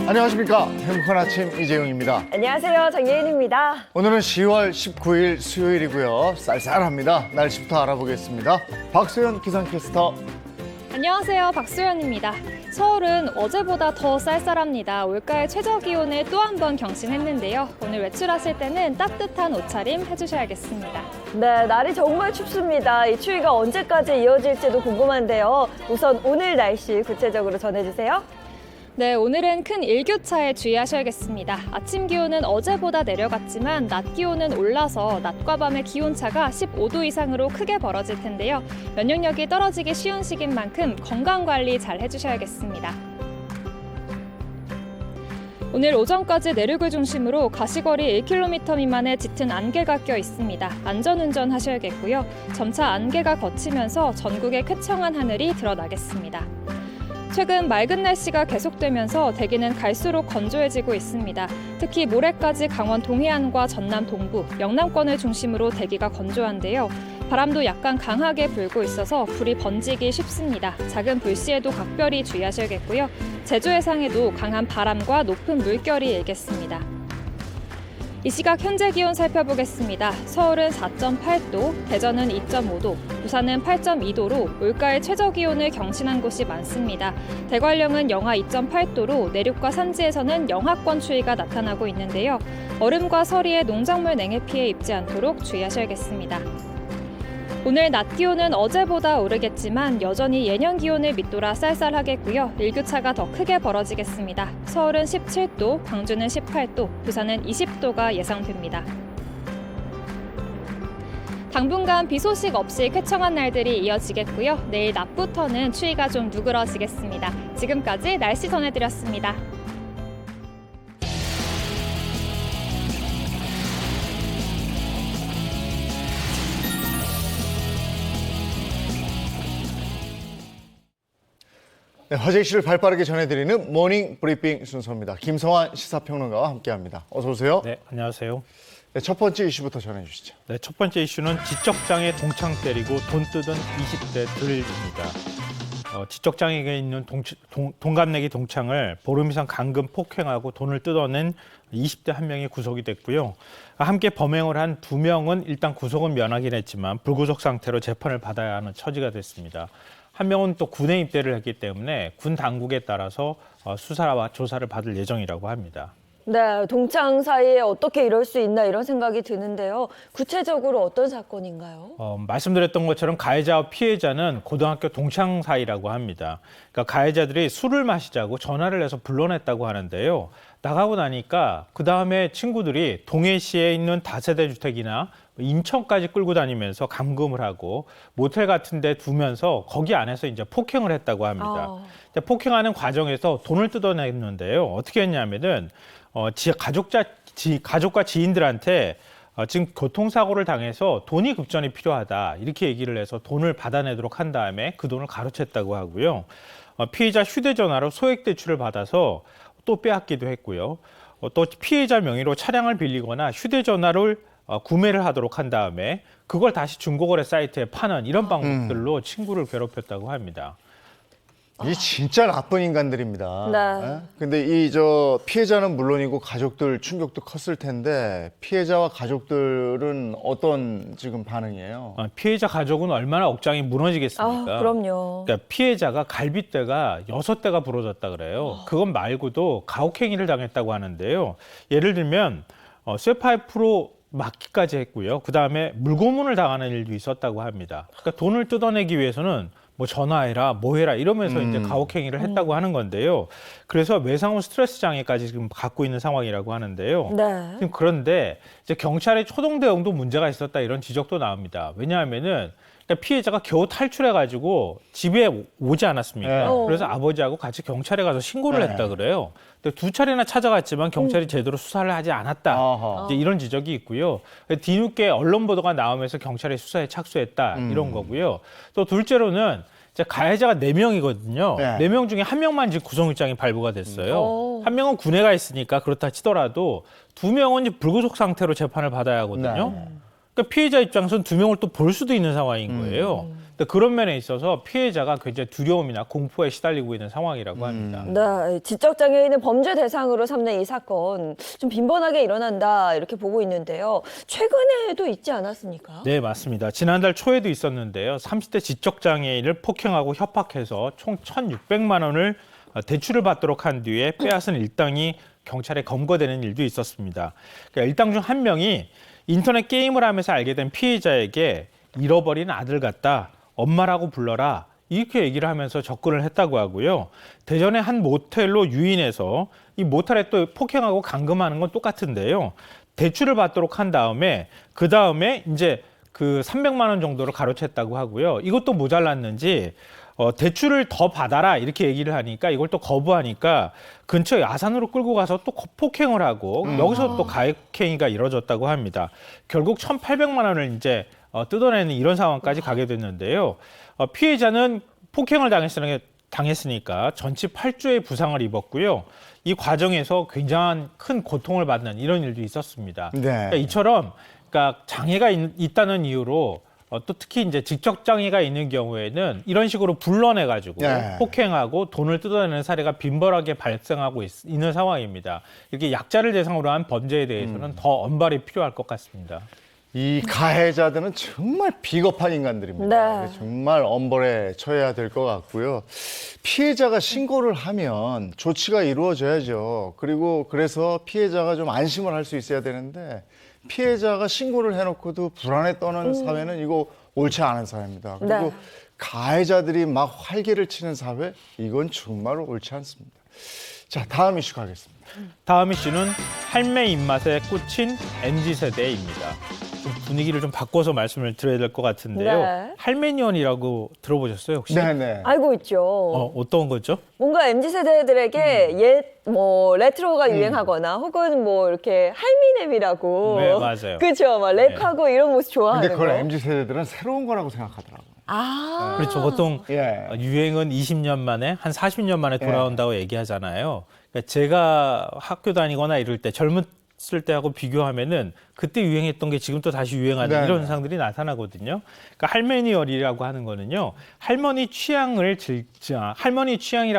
안녕하십니까. 행복한 아침 이재용입니다. 안녕하세요. 정예인입니다. 오늘은 10월 19일 수요일이고요. 쌀쌀합니다. 날씨부터 알아보겠습니다. 박소연 기상캐스터. 안녕하세요. 박소연입니다. 서울은 어제보다 더 쌀쌀합니다. 올가을 최저기온을 또 한 번 경신했는데요. 오늘 외출하실 때는 따뜻한 옷차림 해주셔야겠습니다. 네, 날이 정말 춥습니다. 이 추위가 언제까지 이어질지도 궁금한데요. 우선 오늘 날씨 구체적으로 전해주세요. 네, 오늘은 큰 일교차에 주의하셔야겠습니다. 아침 기온은 어제보다 내려갔지만 낮 기온은 올라서 낮과 밤의 기온차가 15도 이상으로 크게 벌어질 텐데요. 면역력이 떨어지기 쉬운 시기인 만큼 건강관리 잘 해주셔야겠습니다. 오늘 오전까지 내륙을 중심으로 가시거리 1km 미만의 짙은 안개가 껴 있습니다. 안전운전 하셔야겠고요. 점차 안개가 걷히면서 전국의 쾌청한 하늘이 드러나겠습니다. 최근 맑은 날씨가 계속되면서 대기는 갈수록 건조해지고 있습니다. 특히 모레까지 강원 동해안과 전남 동부, 영남권을 중심으로 대기가 건조한데요. 바람도 약간 강하게 불고 있어서 불이 번지기 쉽습니다. 작은 불 시에도 각별히 주의하셔야겠고요. 제주 해상에도 강한 바람과 높은 물결이 일겠습니다. 이 시각 현재 기온 살펴보겠습니다. 서울은 4.8도, 대전은 2.5도, 부산은 8.2도로 올가을 최저기온을 경신한 곳이 많습니다. 대관령은 영하 2.8도로 내륙과 산지에서는 영하권 추위가 나타나고 있는데요. 얼음과 서리에 농작물 냉해 피해 입지 않도록 주의하셔야겠습니다. 오늘 낮 기온은 어제보다 오르겠지만 여전히 예년 기온을 밑돌아 쌀쌀하겠고요. 일교차가 더 크게 벌어지겠습니다. 서울은 17도, 광주는 18도, 부산은 20도가 예상됩니다. 당분간 비 소식 없이 쾌청한 날들이 이어지겠고요. 내일 낮부터는 추위가 좀 누그러지겠습니다. 지금까지 날씨 전해드렸습니다. 네, 화제 이슈를 발빠르게 전해드리는 모닝 브리핑 순서입니다. 김성환 시사평론가와 함께합니다. 어서 오세요. 네, 안녕하세요. 네, 첫 번째 이슈부터 전해주시죠. 네, 첫 번째 이슈는 지적장애 동창 때리고 돈 뜯은 20대들입니다. 지적장애가 있는 동갑내기 동창을 보름 이상 감금 폭행하고 돈을 뜯어낸 20대 한 명이 구속이 됐고요. 함께 범행을 한 2명은 일단 구속은 면하긴 했지만 불구속 상태로 재판을 받아야 하는 처지가 됐습니다. 한 명은 또 군에 입대를 했기 때문에 군 당국에 따라서 수사와 조사를 받을 예정이라고 합니다. 네, 동창 사이에 어떻게 이럴 수 있나 이런 생각이 드는데요. 구체적으로 어떤 사건인가요? 말씀드렸던 것처럼 가해자와 피해자는 고등학교 동창 사이라고 합니다. 그러니까 가해자들이 술을 마시자고 전화를 해서 불러냈다고 하는데요. 나가고 나니까 그 다음에 친구들이 동해시에 있는 다세대 주택이나 인천까지 끌고 다니면서 감금을 하고 모텔 같은 데 두면서 거기 안에서 이제 폭행을 했다고 합니다. 폭행하는 과정에서 돈을 뜯어냈는데요. 어떻게 했냐면은 가족과 지인들한테 지금 교통사고를 당해서 돈이 급전이 필요하다 이렇게 얘기를 해서 돈을 받아내도록 한 다음에 그 돈을 가로챘다고 하고요. 피해자 휴대전화로 소액 대출을 받아서 또 빼앗기도 했고요. 또 피해자 명의로 차량을 빌리거나 휴대전화를 구매를 하도록 한 다음에 그걸 다시 중고거래 사이트에 파는 이런 방법들로 친구를 괴롭혔다고 합니다. 이게 진짜 나쁜 인간들입니다. 네. 근데 피해자는 물론이고 가족들 충격도 컸을 텐데 피해자와 가족들은 어떤 지금 반응이에요? 피해자 가족은 얼마나 억장이 무너지겠습니까? 그럼요. 그러니까 피해자가 갈비뼈가 6대가 부러졌다 그래요. 그것 말고도 가혹행위를 당했다고 하는데요. 예를 들면 쇠파이프로 맞기까지 했고요. 그다음에 물고문을 당하는 일도 있었다고 합니다. 그러니까 돈을 뜯어내기 위해서는 뭐 전화해라, 뭐 해라 이러면서 이제 가혹행위를 했다고 하는 건데요. 그래서 외상후 스트레스 장애까지 지금 갖고 있는 상황이라고 하는데요. 네. 지금 그런데 이제 경찰의 초동 대응도 문제가 있었다 이런 지적도 나옵니다. 왜냐하면은 그러니까 피해자가 겨우 탈출해가지고 집에 오지 않았습니까? 네. 그래서 아버지하고 같이 경찰에 가서 신고를 네. 했다 그래요. 근데 2차례나 찾아갔지만 경찰이 제대로 수사를 하지 않았다. 아하. 이제 이런 지적이 있고요. 뒤늦게 언론 보도가 나오면서 경찰이 수사에 착수했다 이런 거고요. 또 둘째로는 이제 가해자가 4명이거든요. 네. 4명 중에 1명만 지금 구속영장이 발부가 됐어요. 1명은 군에 가 있으니까 그렇다 치더라도 2명은 이제 불구속 상태로 재판을 받아야 하거든요. 네. 그러니까 피해자 입장에서는 2명을 또 볼 수도 있는 상황인 거예요. 근데 그런 면에 있어서 피해자가 굉장히 두려움이나 공포에 시달리고 있는 상황이라고 합니다. 네, 지적장애인을 범죄 대상으로 삼는 이 사건 좀 빈번하게 일어난다 이렇게 보고 있는데요. 최근에도 있지 않았습니까? 네, 맞습니다. 지난달 초에도 있었는데요. 30대 지적장애인을 폭행하고 협박해서 총 1,600만 원을 대출을 받도록 한 뒤에 빼앗은 일당이 경찰에 검거되는 일도 있었습니다. 그러니까 일당 중 한 명이 인터넷 게임을 하면서 알게 된 피해자에게 잃어버린 아들 같다, 엄마라고 불러라, 이렇게 얘기를 하면서 접근을 했다고 하고요. 대전의 한 모텔로 유인해서 이 모텔에 또 폭행하고 감금하는 건 똑같은데요. 대출을 받도록 한 다음에 그 다음에 이제 그 300만 원 정도를 가로챘다고 하고요. 이것도 모자랐는지 대출을 더 받아라 이렇게 얘기를 하니까 이걸 또 거부하니까 근처 야산으로 끌고 가서 또 폭행을 하고 여기서 또 가해행위가 이뤄졌다고 합니다. 결국 1,800만 원을 이제 뜯어내는 이런 상황까지 가게 됐는데요. 피해자는 폭행을 당했으니까 전치 8조의 부상을 입었고요. 이 과정에서 굉장한 큰 고통을 받는 이런 일도 있었습니다. 네. 그러니까 이처럼 그러니까 장애가 있다는 이유로 또 특히 이제 지적 장애가 있는 경우에는 이런 식으로 불러내가지고 네. 폭행하고 돈을 뜯어내는 사례가 빈번하게 발생하고 있는 상황입니다. 이렇게 약자를 대상으로 한 범죄에 대해서는 더 엄벌이 필요할 것 같습니다. 이 가해자들은 정말 비겁한 인간들입니다. 네. 정말 엄벌에 처해야 될 것 같고요. 피해자가 신고를 하면 조치가 이루어져야죠. 그리고 그래서 피해자가 좀 안심을 할 수 있어야 되는데 피해자가 신고를 해놓고도 불안에 떠는 사회는 이거 옳지 않은 사회입니다. 그리고 네. 가해자들이 막 활개를 치는 사회, 이건 정말로 옳지 않습니다. 자, 다음 이슈 가겠습니다. 다음 이슈는 할매 입맛에 꽂힌 MZ세대입니다. 좀 분위기를 좀 바꿔서 말씀을 드려야 될 것 같은데요. 네. 할매니언이라고 들어보셨어요, 혹시? 네네. 알고 있죠. 어떤 거죠? 뭔가 MZ 세대들에게 뭐 레트로가 유행하거나 혹은 뭐 이렇게 할미넴이라고. 네, 맞아요. 그렇죠. 막 랩하고 이런 모습 좋아하는 근데 그걸 거. MZ 세대들은 새로운 거라고 생각하더라고요. 아. 그렇죠. 보통 예. 유행은 20년 만에, 한 40년 만에 돌아온다고 얘기하잖아요. 그러니까 제가 학교 다니거나 이럴 때 젊었을 때하고 비교하면은 그때 유행했던 게 지금 또 다시 유행하는 네. 이런 현상들이 나타나거든요. 그러니까 할매니얼이라고 하는 거는요. 할머니 취향이라고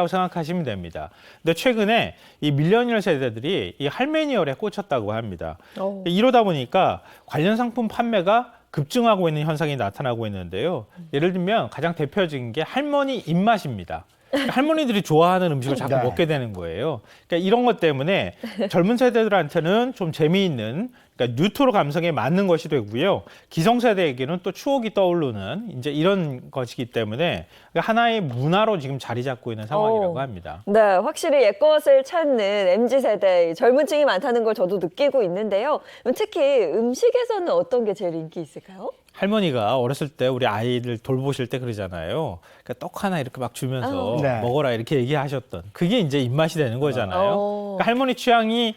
생각하시면 됩니다. 근데 최근에 이 밀레니얼 세대들이 이 할매니얼에 꽂혔다고 합니다. 이러다 보니까 관련 상품 판매가 급증하고 있는 현상이 나타나고 있는데요. 예를 들면 가장 대표적인 게 할머니 입맛입니다. 그러니까 할머니들이 좋아하는 음식을 자꾸 네. 먹게 되는 거예요. 그러니까 이런 것 때문에 젊은 세대들한테는 좀 재미있는, 그러니까 뉴트로 감성에 맞는 것이 되고요. 기성세대에게는 또 추억이 떠오르는 이제 이런 것이기 때문에 하나의 문화로 지금 자리 잡고 있는 상황이라고 합니다. 네, 확실히 옛것을 찾는 MZ세대 젊은 층이 많다는 걸 저도 느끼고 있는데요. 특히 음식에서는 어떤 게 제일 인기 있을까요? 할머니가 어렸을 때 우리 아이들 돌보실 때 그러잖아요. 그러니까 떡 하나 이렇게 막 주면서 네. 먹어라 이렇게 얘기하셨던 그게 이제 입맛이 되는 거잖아요. 그러니까 할머니 취향이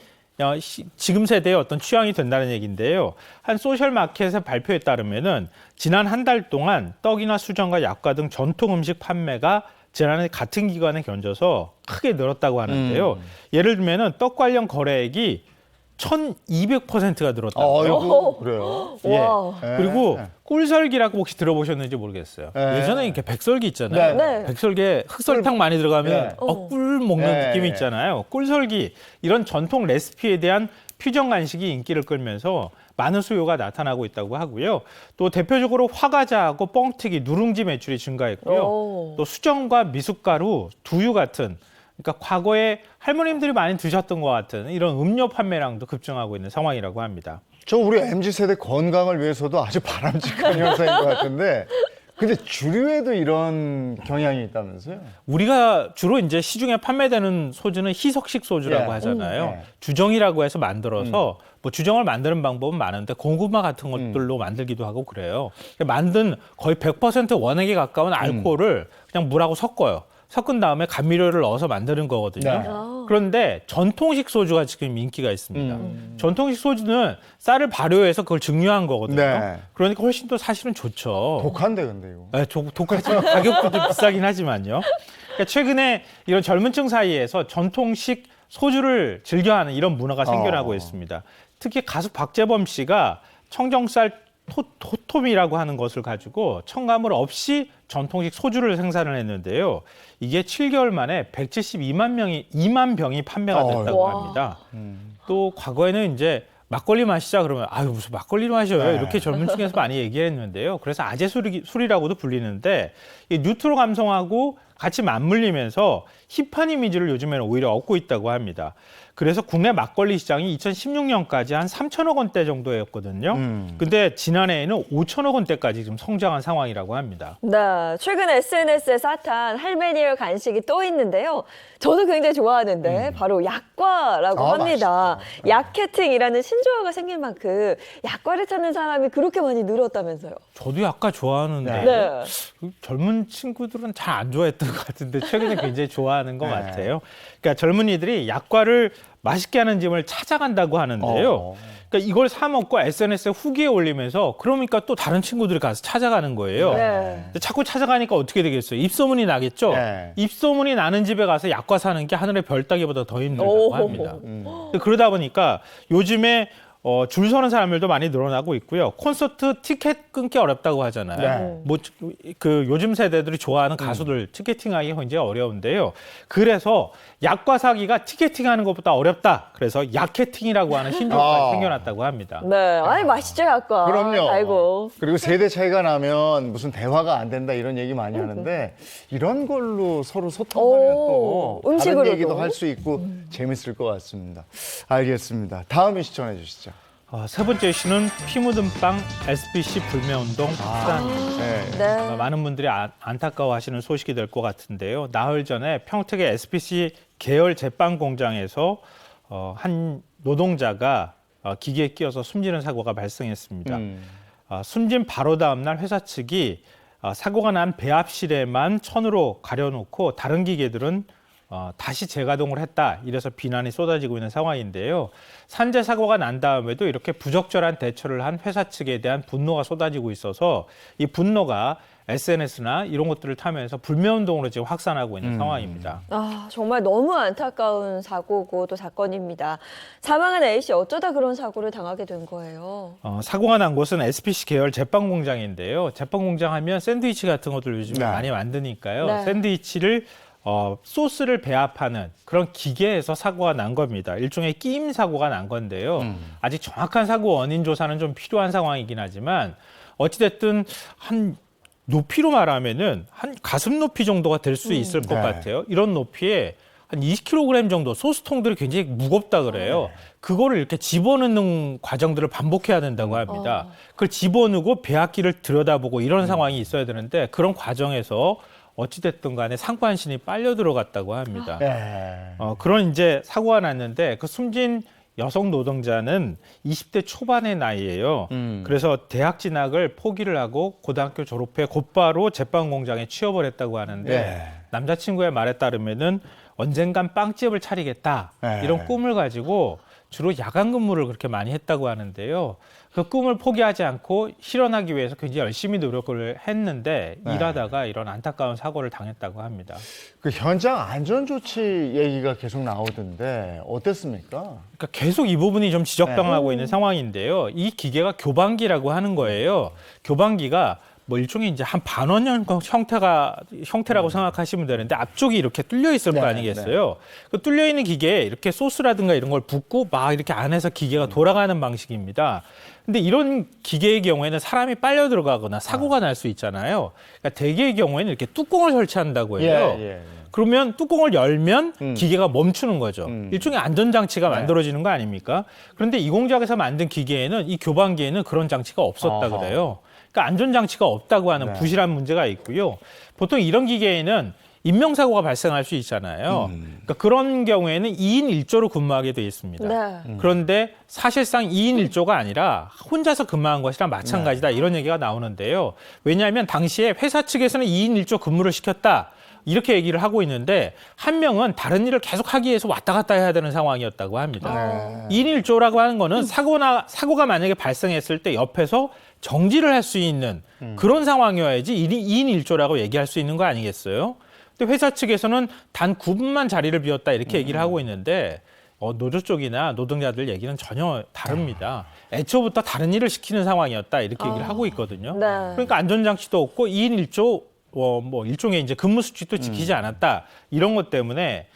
지금 세대의 어떤 취향이 된다는 얘기인데요. 한 소셜 마켓의 발표에 따르면은 지난 한 달 동안 떡이나 수정과 약과 등 전통 음식 판매가 지난해 같은 기간에 견져서 크게 늘었다고 하는데요. 예를 들면은 떡 관련 거래액이 1,200%가 늘었다고요. 아이고, 그래요. 예. 와. 그리고 네. 꿀설기라고 혹시 들어보셨는지 모르겠어요. 네. 예전에 이렇게 백설기 있잖아요. 네. 백설기에 흑설탕 많이 들어가면 네. 꿀 먹는 네. 느낌이 있잖아요. 꿀설기 이런 전통 레시피에 대한 퓨전 간식이 인기를 끌면서 많은 수요가 나타나고 있다고 하고요. 또 대표적으로 화과자하고 뻥튀기, 누룽지 매출이 증가했고요. 오. 또 수정과 미숫가루, 두유 같은 그러니까 과거에 할머님들이 많이 드셨던 것 같은 이런 음료 판매량도 급증하고 있는 상황이라고 합니다. 저 우리 MZ세대 건강을 위해서도 아주 바람직한 현상인 것 같은데 근데 주류에도 이런 경향이 있다면서요? 우리가 주로 이제 시중에 판매되는 소주는 희석식 소주라고 예. 하잖아요. 예. 주정이라고 해서 만들어서 뭐 주정을 만드는 방법은 많은데 고구마 같은 것들로 만들기도 하고 그래요. 만든 거의 100% 원액에 가까운 알코올을 그냥 물하고 섞어요. 섞은 다음에 감미료를 넣어서 만드는 거거든요. 네. 그런데 전통식 소주가 지금 인기가 있습니다. 전통식 소주는 쌀을 발효해서 그걸 증류한 거거든요. 네. 그러니까 훨씬 더 사실은 좋죠. 독한데 근데 이거. 네, 독하지만 가격도 좀 비싸긴 하지만요. 그러니까 최근에 이런 젊은층 사이에서 전통식 소주를 즐겨하는 이런 문화가 생겨나고 있습니다. 특히 가수 박재범 씨가 청정쌀 토톰이라고 하는 것을 가지고 첨가물 없이 전통식 소주를 생산을 했는데요. 이게 7개월 만에 2만 병이 판매가 됐다고 와. 합니다. 또 과거에는 이제 막걸리 마시자 그러면 아유 무슨 막걸리를 마셔요 네. 이렇게 젊은 층에서 많이 얘기했는데요. 그래서 아재 술이라고도 불리는데 이 뉴트로 감성하고 같이 맞물리면서 힙한 이미지를 요즘에는 오히려 얻고 있다고 합니다. 그래서 국내 막걸리 시장이 2016년까지 한 3천억 원대 정도였거든요. 근데 지난해에는 5천억 원대까지 지금 성장한 상황이라고 합니다. 네, 최근 SNS에 핫한 할메니얼 간식이 또 있는데요. 저도 굉장히 좋아하는데 바로 약과라고 아, 합니다. 맛있죠. 약캐팅이라는 신조어가 생긴 만큼 약과를 찾는 사람이 그렇게 많이 늘었다면서요. 저도 약과 좋아하는데 네. 젊은 친구들은 잘 안 좋아했던 것 같은데 최근에 굉장히 좋아하는 것 네. 같아요. 그러니까 젊은이들이 약과를 맛있게 하는 집을 찾아간다고 하는데요. 그러니까 이걸 사 먹고 SNS에 후기에 올리면서 그러니까 또 다른 친구들이 가서 찾아가는 거예요. 네. 근데 자꾸 찾아가니까 어떻게 되겠어요? 입소문이 나겠죠? 네. 입소문이 나는 집에 가서 약과 사는 게 하늘의 별 따기보다 더 힘들다고 오호호. 합니다. 그러다 보니까 요즘에 줄 서는 사람들도 많이 늘어나고 있고요. 콘서트 티켓 끊기 어렵다고 하잖아요. 네. 뭐 그 요즘 세대들이 좋아하는 가수들 티켓팅하기 굉장히 어려운데요. 그래서 약과 사기가 티켓팅하는 것보다 어렵다. 그래서 약캐팅이라고 하는 신조어가 생겨났다고 합니다. 네, 아니 맛있죠 약과. 그럼요. 알고. 그리고 세대 차이가 나면 무슨 대화가 안 된다 이런 얘기 많이 하는데 이런 걸로 서로 소통하면 또 다른 음식으로도. 얘기도 할 수 있고 재밌을 것 같습니다. 알겠습니다. 다음 이슈 전해주시죠. 세 번째 이슈는 피 묻은 빵 SBC 불매운동 확산입니다. 네. 네. 많은 분들이 안타까워하시는 소식이 될 것 같은데요. 나흘 전에 평택의 SBC 계열 제빵 공장에서 한 노동자가 기계에 끼어서 숨지는 사고가 발생했습니다. 숨진 바로 다음 날 회사 측이 사고가 난 배합실에만 천으로 가려놓고 다른 기계들은 다시 재가동을 했다. 이래서 비난이 쏟아지고 있는 상황인데요. 산재 사고가 난 다음에도 이렇게 부적절한 대처를 한 회사 측에 대한 분노가 쏟아지고 있어서 이 분노가 SNS나 이런 것들을 타면서 불매운동으로 지금 확산하고 있는 상황입니다. 아, 정말 너무 안타까운 사고고 또 사건입니다. 사망한 A씨 어쩌다 그런 사고를 당하게 된 거예요? 사고가 난 곳은 SBC 계열 제빵 공장인데요. 제빵 공장 하면 샌드위치 같은 것들 요즘에 네. 많이 만드니까요. 네. 샌드위치를 소스를 배합하는 그런 기계에서 사고가 난 겁니다. 일종의 끼임 사고가 난 건데요. 아직 정확한 사고 원인 조사는 좀 필요한 상황이긴 하지만 어찌됐든 한 높이로 말하면은 한 가슴 높이 정도가 될 수 있을 것 네. 같아요. 이런 높이에 한 20kg 정도 소스통들이 굉장히 무겁다 그래요. 그거를 이렇게 집어넣는 과정들을 반복해야 된다고 합니다. 그걸 집어넣고 배합기를 들여다보고 이런 상황이 있어야 되는데 그런 과정에서 어찌됐든 간에 상반신이 빨려 들어갔다고 합니다. 네. 그런 이제 사고가 났는데 그 숨진 여성 노동자는 20대 초반의 나이예요. 그래서 대학 진학을 포기를 하고 고등학교 졸업해 곧바로 제빵 공장에 취업을 했다고 하는데 네. 남자친구의 말에 따르면은 언젠간 빵집을 차리겠다 네. 이런 꿈을 가지고 주로 야간 근무를 그렇게 많이 했다고 하는데요. 그 꿈을 포기하지 않고 실현하기 위해서 굉장히 열심히 노력을 했는데 네. 일하다가 이런 안타까운 사고를 당했다고 합니다. 그 현장 안전 조치 얘기가 계속 나오던데 어땠습니까? 그러니까 계속 이 부분이 좀 지적당하고 있는 상황인데요. 이 기계가 교반기라고 하는 거예요. 교반기가 뭐 일종의 이제 한 반원형 형태라고 생각하시면 되는데 앞쪽이 이렇게 뚫려 있을 거 네, 아니겠어요? 그 뚫려 있는 기계에 이렇게 소스라든가 이런 걸 붓고 막 이렇게 안에서 기계가 돌아가는 방식입니다. 근데 이런 기계의 경우에는 사람이 빨려 들어가거나 사고가 날 수 있잖아요. 그러니까 대개의 경우에는 이렇게 뚜껑을 설치한다고 해요. 예. 그러면 뚜껑을 열면 기계가 멈추는 거죠. 일종의 안전장치가 만들어지는 거 아닙니까? 그런데 이 공장에서 만든 기계에는 이 교반기에는 그런 장치가 없었다 아하. 그래요. 그러니까 안전장치가 없다고 하는 네. 부실한 문제가 있고요. 보통 이런 기계에는 인명사고가 발생할 수 있잖아요. 그러니까 그런 경우에는 2인 1조로 근무하게 돼 있습니다. 네. 그런데 사실상 2인 1조가 아니라 혼자서 근무한 것이랑 마찬가지다 이런 얘기가 나오는데요. 왜냐하면 당시에 회사 측에서는 2인 1조 근무를 시켰다. 이렇게 얘기를 하고 있는데 한 명은 다른 일을 계속 하기 위해서 왔다 갔다 해야 되는 상황이었다고 합니다. 2인 1조라고 하는 거는 사고가 만약에 발생했을 때 옆에서 정지를 할 수 있는 그런 상황이어야지 2인 1조라고 얘기할 수 있는 거 아니겠어요? 근데 회사 측에서는 단 9분만 자리를 비웠다 이렇게 얘기를 하고 있는데 노조 쪽이나 노동자들 얘기는 전혀 다릅니다. 애초부터 다른 일을 시키는 상황이었다 이렇게 얘기를 하고 있거든요. 네. 그러니까 안전장치도 없고 2인 1조 뭐 일종의 이제 근무 수칙도 지키지 않았다 이런 것 때문에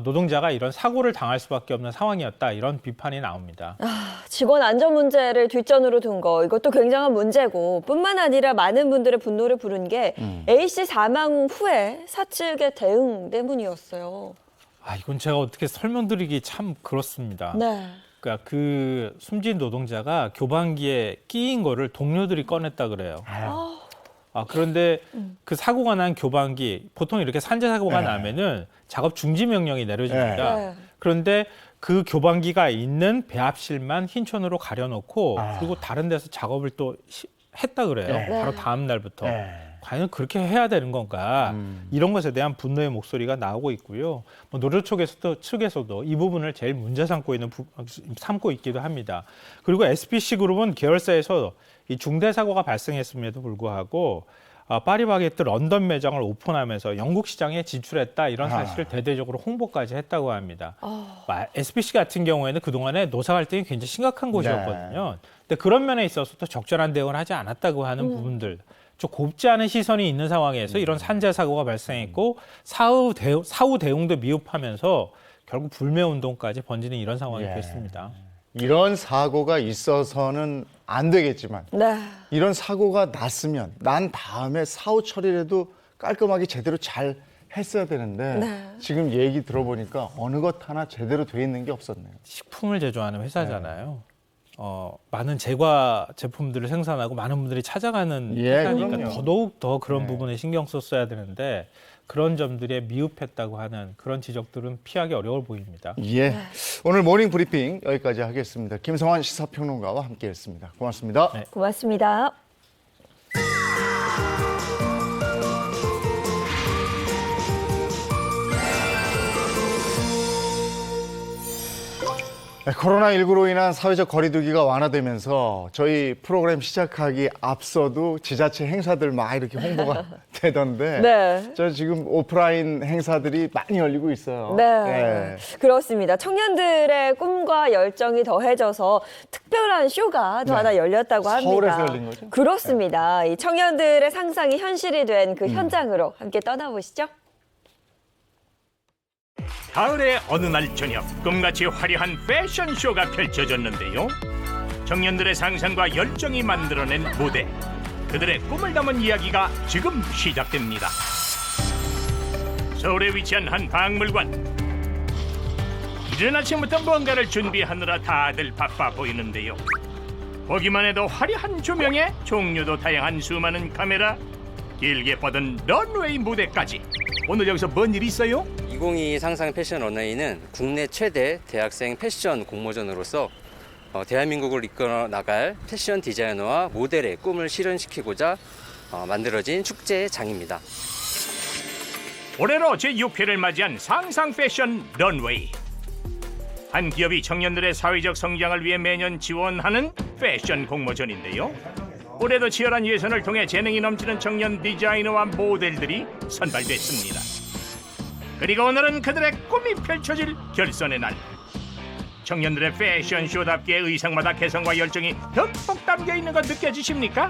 노동자가 이런 사고를 당할 수밖에 없는 상황이었다 이런 비판이 나옵니다. 직원 안전 문제를 뒷전으로 둔 거 이것도 굉장한 문제고 뿐만 아니라 많은 분들의 분노를 부른 게 A씨 사망 후에 사측의 대응 때문이었어요. 이건 제가 어떻게 설명드리기 참 그렇습니다. 네. 그러니까 그 숨진 노동자가 교반기에 끼인 거를 동료들이 꺼냈다 그래요. 그런데 그 사고가 난 교반기 보통 이렇게 산재 사고가 나면은 작업 중지 명령이 내려집니다. 네. 그런데 그 교반기가 있는 배합실만 흰천으로 가려놓고 그리고 다른 데서 작업을 또 했다 그래요. 네. 바로 다음 날부터. 네. 과연 그렇게 해야 되는 건가? 이런 것에 대한 분노의 목소리가 나오고 있고요. 뭐 노조 측에서도 이 부분을 제일 문제 삼고 있기도 합니다. 그리고 SPC 그룹은 계열사에서 이 중대 사고가 발생했음에도 불구하고 파리바게뜨 런던 매장을 오픈하면서 영국 시장에 진출했다 이런 사실을 대대적으로 홍보까지 했다고 합니다. SPC 같은 경우에는 그동안에 노사 갈등이 굉장히 심각한 곳이었거든요. 근데 그런 면에 있어서도 적절한 대응을 하지 않았다고 하는 부분들, 좀 곱지 않은 시선이 있는 상황에서 이런 산재 사고가 발생했고 사후 대응도 미흡하면서 결국 불매운동까지 번지는 이런 상황이 됐습니다. 이런 사고가 있어서는 안 되겠지만 네. 이런 사고가 났으면 난 다음에 사후 처리라도 깔끔하게 제대로 잘 했어야 되는데 네. 지금 얘기 들어보니까 어느 것 하나 제대로 돼 있는 게 없었네요. 식품을 제조하는 회사잖아요. 많은 제과 제품들을 생산하고 많은 분들이 찾아가는 회사니까 그럼요. 더더욱 더 그런 부분에 신경 썼어야 되는데 그런 점들에 미흡했다고 하는 그런 지적들은 피하기 어려워 보입니다. 예. 오늘 모닝 브리핑 여기까지 하겠습니다. 김성환 시사평론가와 함께했습니다. 고맙습니다. 네. 고맙습니다. 네, 코로나19로 인한 사회적 거리두기가 완화되면서 저희 프로그램 시작하기 앞서도 지자체 행사들 막 이렇게 홍보가 되던데 네. 저 지금 오프라인 행사들이 많이 열리고 있어요. 네. 예. 그렇습니다. 청년들의 꿈과 열정이 더해져서 특별한 쇼가 또 하나 열렸다고 합니다. 서울에서 열린 거죠? 그렇습니다. 이 청년들의 상상이 현실이 된 그 현장으로 함께 떠나보시죠. 가을의 어느 날 저녁 꿈같이 화려한 패션쇼가 펼쳐졌는데요. 청년들의 상상과 열정이 만들어낸 무대, 그들의 꿈을 담은 이야기가 지금 시작됩니다. 서울에 위치한 한 박물관. 이른 아침부터 뭔가를 준비하느라 다들 바빠 보이는데요. 보기만 해도 화려한 조명에 종류도 다양한 수많은 카메라, 길게 뻗은 런웨이 무대까지. 오늘 여기서 뭔 일이 있어요? 2022 상상 패션 런웨이는 국내 최대 대학생 패션 공모전으로서 대한민국을 이끌어 나갈 패션 디자이너와 모델의 꿈을 실현시키고자 만들어진 축제장입니다. 올해로 제6회를 맞이한 상상 패션 런웨이. 한 기업이 청년들의 사회적 성장을 위해 매년 지원하는 패션 공모전인데요. 올해도 치열한 예선을 통해 재능이 넘치는 청년 디자이너와 모델들이 선발됐습니다. 그리고 오늘은 그들의 꿈이 펼쳐질 결선의 날. 청년들의 패션쇼답게 의상마다 개성과 열정이 듬뿍 담겨있는 거 느껴지십니까?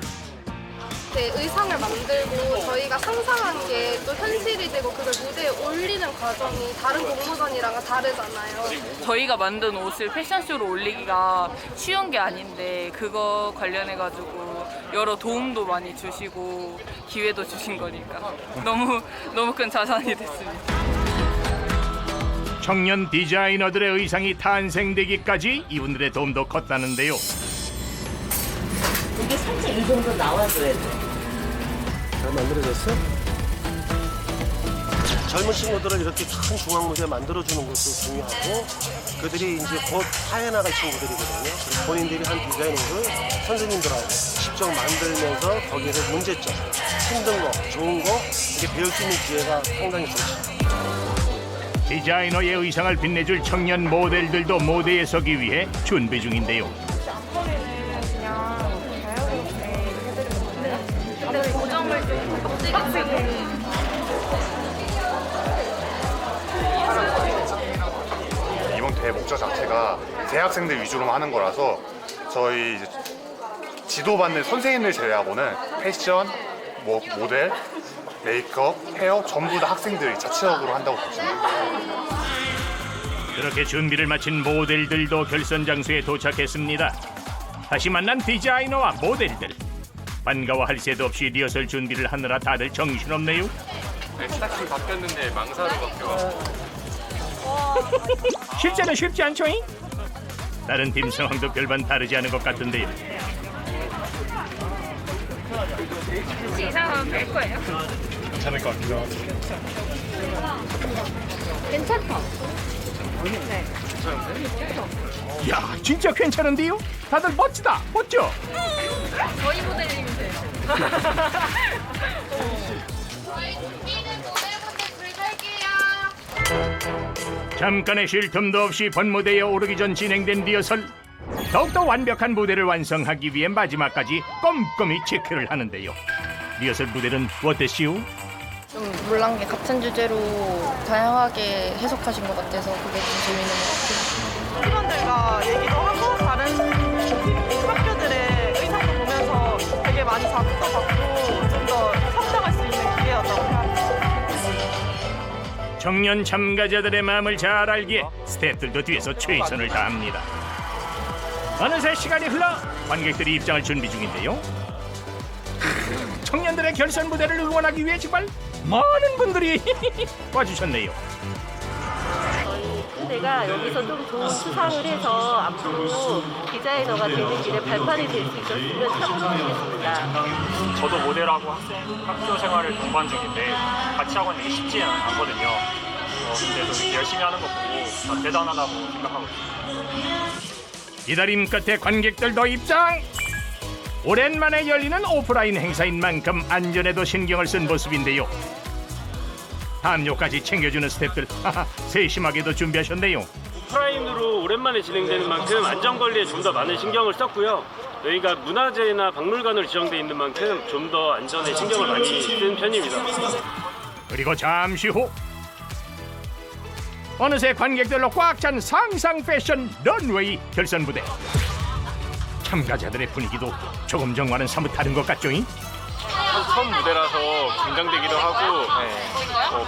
네, 의상을 만들고 저희가 상상한 게 또 현실이 되고 그걸 무대에 올리는 과정이 다른 공모전이랑은 다르잖아요. 저희가 만든 옷을 패션쇼로 올리기가 쉬운 게 아닌데 그거 관련해가지고 여러 도움도 많이 주시고 기회도 주신 거니까 너무 큰 자산이 됐습니다. 청년 디자이너들의 의상이 탄생되기까지 이분들의 도움도 컸다는데요. 이게 살짝 이 정도 나와줘야 돼. 잘 만들어졌어? 젊은 친구들을 이렇게 큰 중앙 무대 만들어주는 것도 중요하고 그들이 이제 곧 사회 나갈 친구들이거든요. 그리고 본인들이 한 디자인을 선생님들하고 직접 만들면서 거기에서 문제점, 힘든 거, 좋은 거 이렇게 배울 수 있는 기회가 상당히 좋죠. 디자이너의 의상을 빛내줄 청년 모델들도 무대에 서기 위해 준비 중인데요. 이번 제 목적 자체가 대학생들 위주로만 하는 거라서 저희 이제 지도받는 선생님들 제외하고는 패션, 모델, 메이크업, 헤어 전부 다 학생들이 자체적으로 한다고 보시면 돼요. 그렇게 준비를 마친 모델들도 결선 장소에 도착했습니다. 다시 만난 디자이너와 모델들. 반가워할 새도 없이 리허설 준비를 하느라 다들 정신없네요. 스타킹 바뀌었는데 망사로 바뀌어. 실제는 쉽지 않죠잉? 다른 팀 상황도 별반 다르지 않은 것 같은데요. 혹시 이상하면 뺄 거예요? 괜찮을 것 같기도 하고. 괜찮다. 야, 진짜 괜찮은데요? 다들 멋지다, 멋져. 저희 모델님이 돼요. 저희 준비는 모델분들 줄 설게요. 잠깐의 쉴 틈도 없이 본무대에 오르기 전 진행된 리허설. 더욱더 완벽한 무대를 완성하기 위해 마지막까지 꼼꼼히 체크를 하는데요. 리허설 무대는 어땠시오? 좀 몰랑게 같은 주제로 다양하게 해석하신 것 같아서 그게 좀 재밌는 것 같아요. 팀원들과 얘기도 하고 다른 학교들의 의상도 보면서 되게 많이 자극도 받고 좀 더 성장할 수 있는 기회였다고 생각합니다. 청년 참가자들의 마음을 잘 알기에 스태프들도 뒤에서 최선을 다합니다. 어느새 시간이 흘러 관객들이 입장을 준비 중인데요. 청년들의 결선 무대를 응원하기 위해 정말 많은 분들이 와주셨네요. 내가 여기서 좀 좋은 수상을 해서 앞으로 디자이너가 되는 길에 발판이 될 수 있었으면 참 좋겠습니다. 저도 모델하고 학교 생활을 동반 중인데 같이 하고 있는 게 쉽지 않거든요. 근데도 이렇게 열심히 하는 거 보고 다 대단하다고 생각하고 있습니다. 기다림 끝에 관객들도 입장! 오랜만에 열리는 오프라인 행사인 만큼 안전에도 신경을 쓴 모습인데요. 담요까지 챙겨주는 스태프들 세심하게도 준비하셨네요. 오프라인으로 오랜만에 진행되는 만큼 안전관리에 좀 더 많은 신경을 썼고요. 여기가 문화재나 박물관으로 지정돼 있는 만큼 좀 더 안전에 신경을 많이 쓴 편입니다. 그리고 잠시 후 어느새 관객들로 꽉 찬 상상 패션 런웨이 결선 무대. 참가자들의 분위기도 조금 전과는 사뭇 다른 것 같죠잉? 처음 무대라서 긴장되기도 하고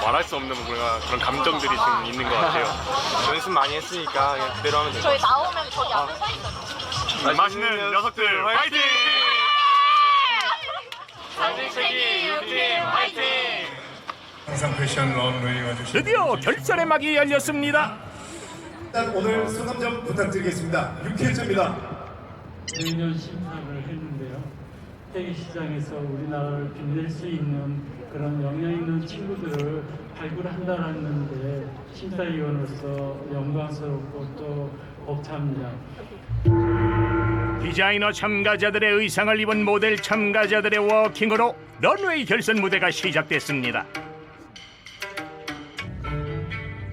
말할 수 없는 그런 감정들이 좀 있는 것 같아요. 연습 많이 했으니까 그냥 그대로 하면 돼요. 저희 나오면 거기 앞에 서 있어요. 맛있는 녀석들 화이팅! 상식세기 유팀 화이팅! 항상 패션 런웨이 와주신 드디어 결선의 막이 열렸습니다. 일단 오늘 소감 좀 부탁드리겠습니다. 윤필주입니다. 내년 심사를 했는데요. 세계 시장에서 우리나라를 빛낼 수 있는 그런 영향 있는 친구들을 발굴한다는 데 심사위원으로서 영광스럽고 또 벅찹니다. 디자이너 참가자들의 의상을 입은 모델 참가자들의 워킹으로 런웨이 결선 무대가 시작됐습니다.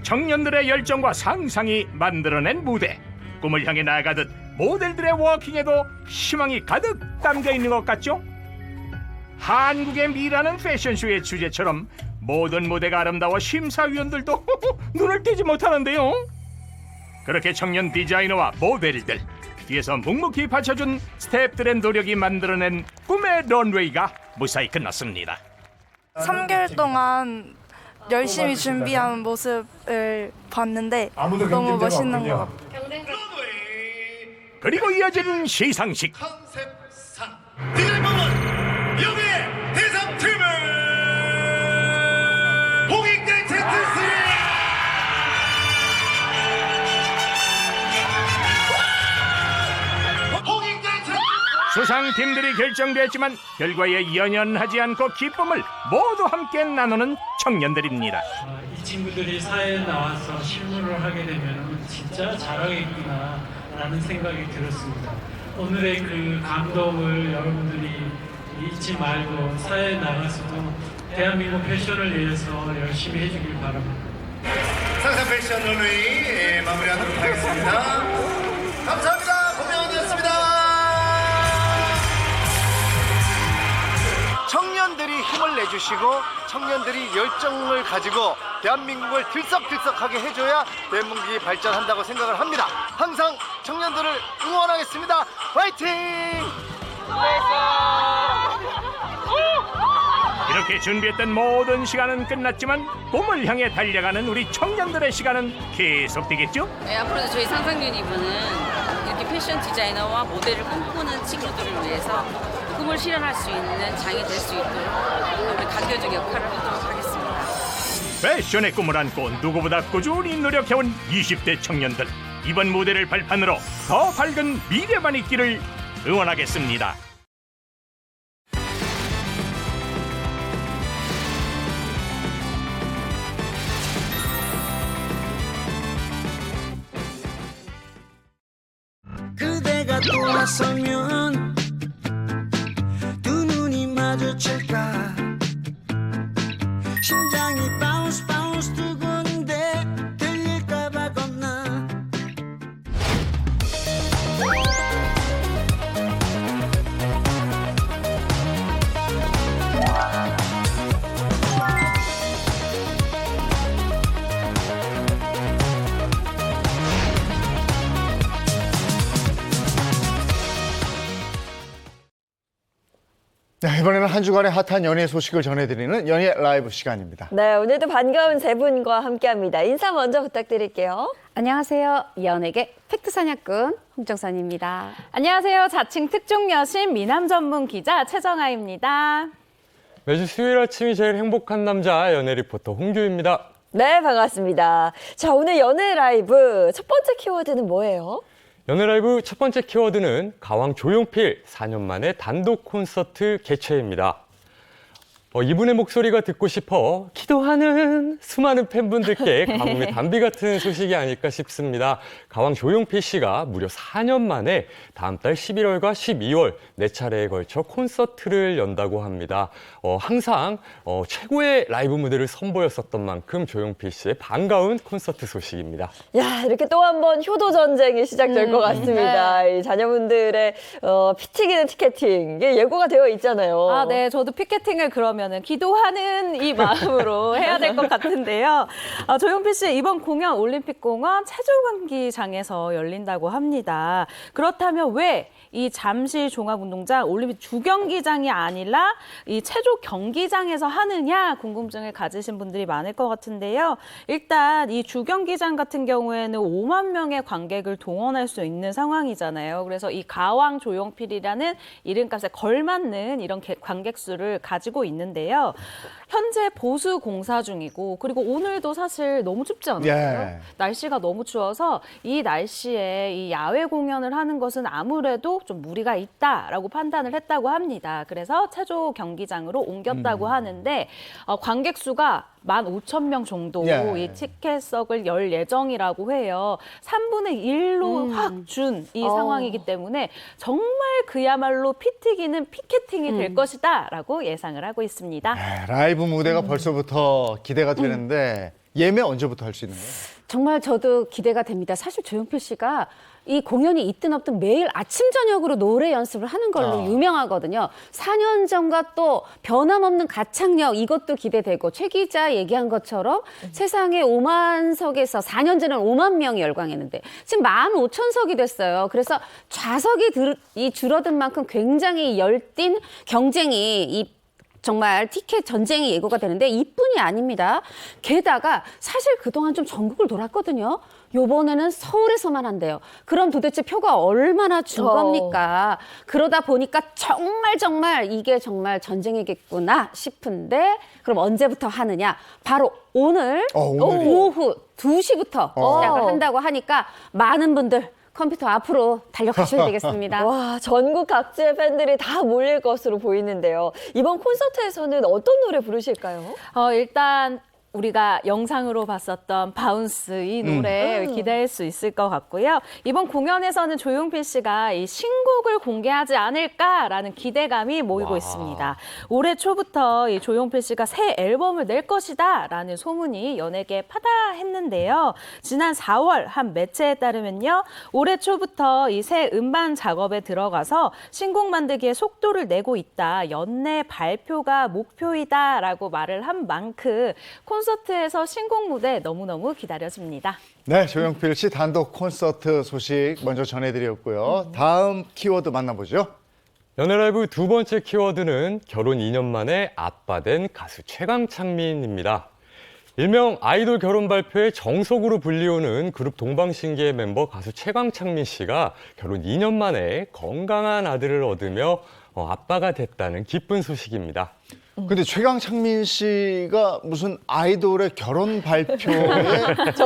청년들의 열정과 상상이 만들어낸 무대. 꿈을 향해 나아가듯 모델들의 워킹에도 희망이 가득 담겨 있는 것 같죠? 한국의 미라는 패션쇼의 주제처럼 모든 무대가 아름다워 심사위원들도 눈을 떼지 못하는데요. 그렇게 청년 디자이너와 모델들, 뒤에서 묵묵히 받쳐준 스태프들의 노력이 만들어낸 꿈의 런웨이가 무사히 끝났습니다. 3개월 동안 열심히 준비한 모습을 봤는데 너무 멋있는 것 같아요. 그리고 이어진 시상식. 컨셉상 디자인부문 영예 대상팀은 홍익대 제트스. 수상팀들이 결정됐지만 결과에 연연하지 않고 기쁨을 모두 함께 나누는 청년들입니다. 이 친구들이 사회에 나와서 실무를 하게 되면 진짜 잘하겠구나라는 생각이 들었습니다. 오늘의 그 감동을 여러분들이 잊지 말고 사회에 나가서도 대한민국 패션을 위해서 열심히 해주길 바랍니다. 상상 패션 런웨이 마무리하도록 하겠습니다. 감사합니다. 고명이었습니다. 청년들이 힘을 내주시고 청년들이 열정을 가지고 대한민국을 들썩들썩하게 해줘야 대한민국이 발전한다고 생각을 합니다. 항상 청년들을 응원하겠습니다. 화이팅! 이렇게 준비했던 모든 시간은 끝났지만 봄을 향해 달려가는 우리 청년들의 시간은 계속되겠죠? 네, 앞으로도 저희 상상 유니브는 이렇게 패션 디자이너와 모델을 꿈꾸는 친구들을 위해서 꿈을 실현할 수 있는 장이 될 수 있도록 우리 강교적 역할을 하도록 하겠습니다. 패션의 꿈을 안고 누구보다 꾸준히 노력해온 20대 청년들, 이번 무대를 발판으로 더 밝은 미래만 있기를 응원하겠습니다. 그대가 돌아서면 두 눈이 마주칠까 심장이 바운스 바운스 두근데 들릴까봐 겁나 네, 이번에는 한 주간의 핫한 연예 소식을 전해드리는 연예 라이브 시간입니다. 네, 오늘도 반가운 세 분과 함께합니다. 인사 먼저 부탁드릴게요. 안녕하세요. 연예계 팩트 사냥꾼 홍정선입니다. 안녕하세요. 자칭 특종 여신 미남 전문 기자 최정아입니다. 매주 수요일 아침이 제일 행복한 남자 연예 리포터 홍규입니다. 네, 반갑습니다. 자, 오늘 연예 라이브 첫 번째 키워드는 뭐예요? 연예 라이브 첫 번째 키워드는 가왕 조용필 4년 만에 단독 콘서트 개최입니다. 이분의 목소리가 듣고 싶어 기도하는 수많은 팬분들께 가뭄의 단비 같은 소식이 아닐까 싶습니다. 가왕 조용필 씨가 무려 4년 만에 다음 달 11월과 12월 4차례에 걸쳐 콘서트를 연다고 합니다. 항상 최고의 라이브 무대를 선보였었던 만큼 조용필 씨의 반가운 콘서트 소식입니다. 야, 이렇게 또 한 번 효도 전쟁이 시작될 것 같습니다. 이 자녀분들의 피 튀기는 티켓팅 이게 예고가 되어 있잖아요. 아, 네, 저도 피켓팅을 그러면은 기도하는 이 마음으로 해야 될 것 같은데요. 조용필 씨의 이번 공연 올림픽공원 체조경기장에서 열린다고 합니다. 그렇다면 왜 이 잠실 종합운동장 올림픽 주경기장이 아니라 이 체조 경기장에서 하느냐 궁금증을 가지신 분들이 많을 것 같은데요. 일단 이 주경기장 같은 경우에는 5만 명의 관객을 동원할 수 있는 상황이잖아요. 그래서 이 가왕 조용필이라는 이름값에 걸맞는 이런 관객 수를 가지고 있는데요. 현재 보수 공사 중이고 그리고 오늘도 사실 너무 춥지 않았어요? 예. 날씨가 너무 추워서 이 날씨에 이 야외 공연을 하는 것은 아무래도 좀 무리가 있다라고 판단을 했다고 합니다. 그래서 체조 경기장으로 옮겼다고 하는데 관객 수가 15,000명 정도 이 티켓석을 열 예정이라고 해요. 3분의 1로 확 준 이 상황이기 때문에 정말 그야말로 피 튀기는 피켓팅이 될 것이다라고 예상을 하고 있습니다. 라이브 무대가 벌써부터 기대가 되는데 예매 언제부터 할 수 있는 거예요? 정말 저도 기대가 됩니다. 사실 조용필 씨가 이 공연이 있든 없든 매일 아침 저녁으로 노래 연습을 하는 걸로 유명하거든요. 4년 전과 또 변함없는 가창력 이것도 기대되고 최 기자 얘기한 것처럼 세상에 5만 석에서 4년 전에는 5만 명이 열광했는데 지금 15,000석이 됐어요. 그래서 좌석이 줄어든 만큼 굉장히 열띤 경쟁이 정말 티켓 전쟁이 예고가 되는데 이뿐이 아닙니다. 게다가 사실 그동안 좀 전국을 돌았거든요. 요번에는 서울에서만 한대요. 그럼 도대체 표가 얼마나 준 겁니까? 그러다 보니까 정말 이게 정말 전쟁이겠구나 싶은데 그럼 언제부터 하느냐? 바로 오늘 오후 2시부터 시작을 한다고 하니까 많은 분들 컴퓨터 앞으로 달려가셔야 되겠습니다. 와, 전국 각지의 팬들이 다 몰릴 것으로 보이는데요. 이번 콘서트에서는 어떤 노래 부르실까요? 일단 우리가 영상으로 봤었던 바운스 이 노래 기대할 수 있을 것 같고요. 이번 공연에서는 조용필 씨가 이 신곡을 공개하지 않을까라는 기대감이 모이고 있습니다. 올해 초부터 이 조용필 씨가 새 앨범을 낼 것이다라는 소문이 연예계에 파다했는데요. 지난 4월 한 매체에 따르면요. 올해 초부터 이 새 음반 작업에 들어가서 신곡 만들기에 속도를 내고 있다. 연내 발표가 목표이다라고 말을 한 만큼 콘서트에서 신곡 무대 너무너무 기다려집니다. 네, 조용필 씨 단독 콘서트 소식 먼저 전해드렸고요. 다음 키워드 만나보죠. 연예라이브 두 번째 키워드는 결혼 2년 만에 아빠 된 가수 최강창민입니다. 일명 아이돌 결혼 발표의 정석으로 불리우는 그룹 동방신기의 멤버 가수 최강창민 씨가 결혼 2년 만에 건강한 아들을 얻으며 아빠가 됐다는 기쁜 소식입니다. 근데 최강창민 씨가 무슨 아이돌의 결혼 발표의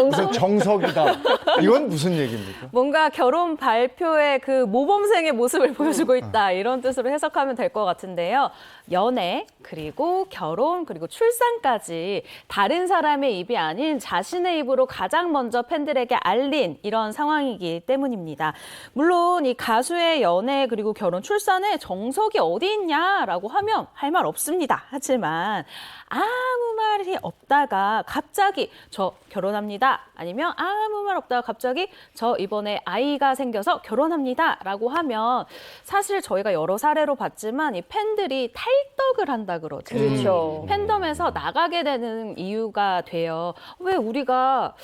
무슨 정석이다. 이건 무슨 얘기입니까? 뭔가 결혼 발표의 그 모범생의 모습을 보여주고 있다. 이런 뜻으로 해석하면 될 것 같은데요. 연애, 그리고 결혼, 그리고 출산까지 다른 사람의 입이 아닌 자신의 입으로 가장 먼저 팬들에게 알린 이런 상황이기 때문입니다. 물론 이 가수의 연애, 그리고 결혼, 출산에 정석이 어디 있냐라고 하면 할 말 없습니다. 하지만 아무 말이 없다가 갑자기 저 결혼합니다. 아니면 아무 말 없다가 갑자기 저 이번에 아이가 생겨서 결혼합니다. 라고 하면 사실 저희가 여러 사례로 봤지만 이 팬들이 탈덕을 한다 그러죠. 그렇죠. 팬덤에서 나가게 되는 이유가 돼요. 왜 우리가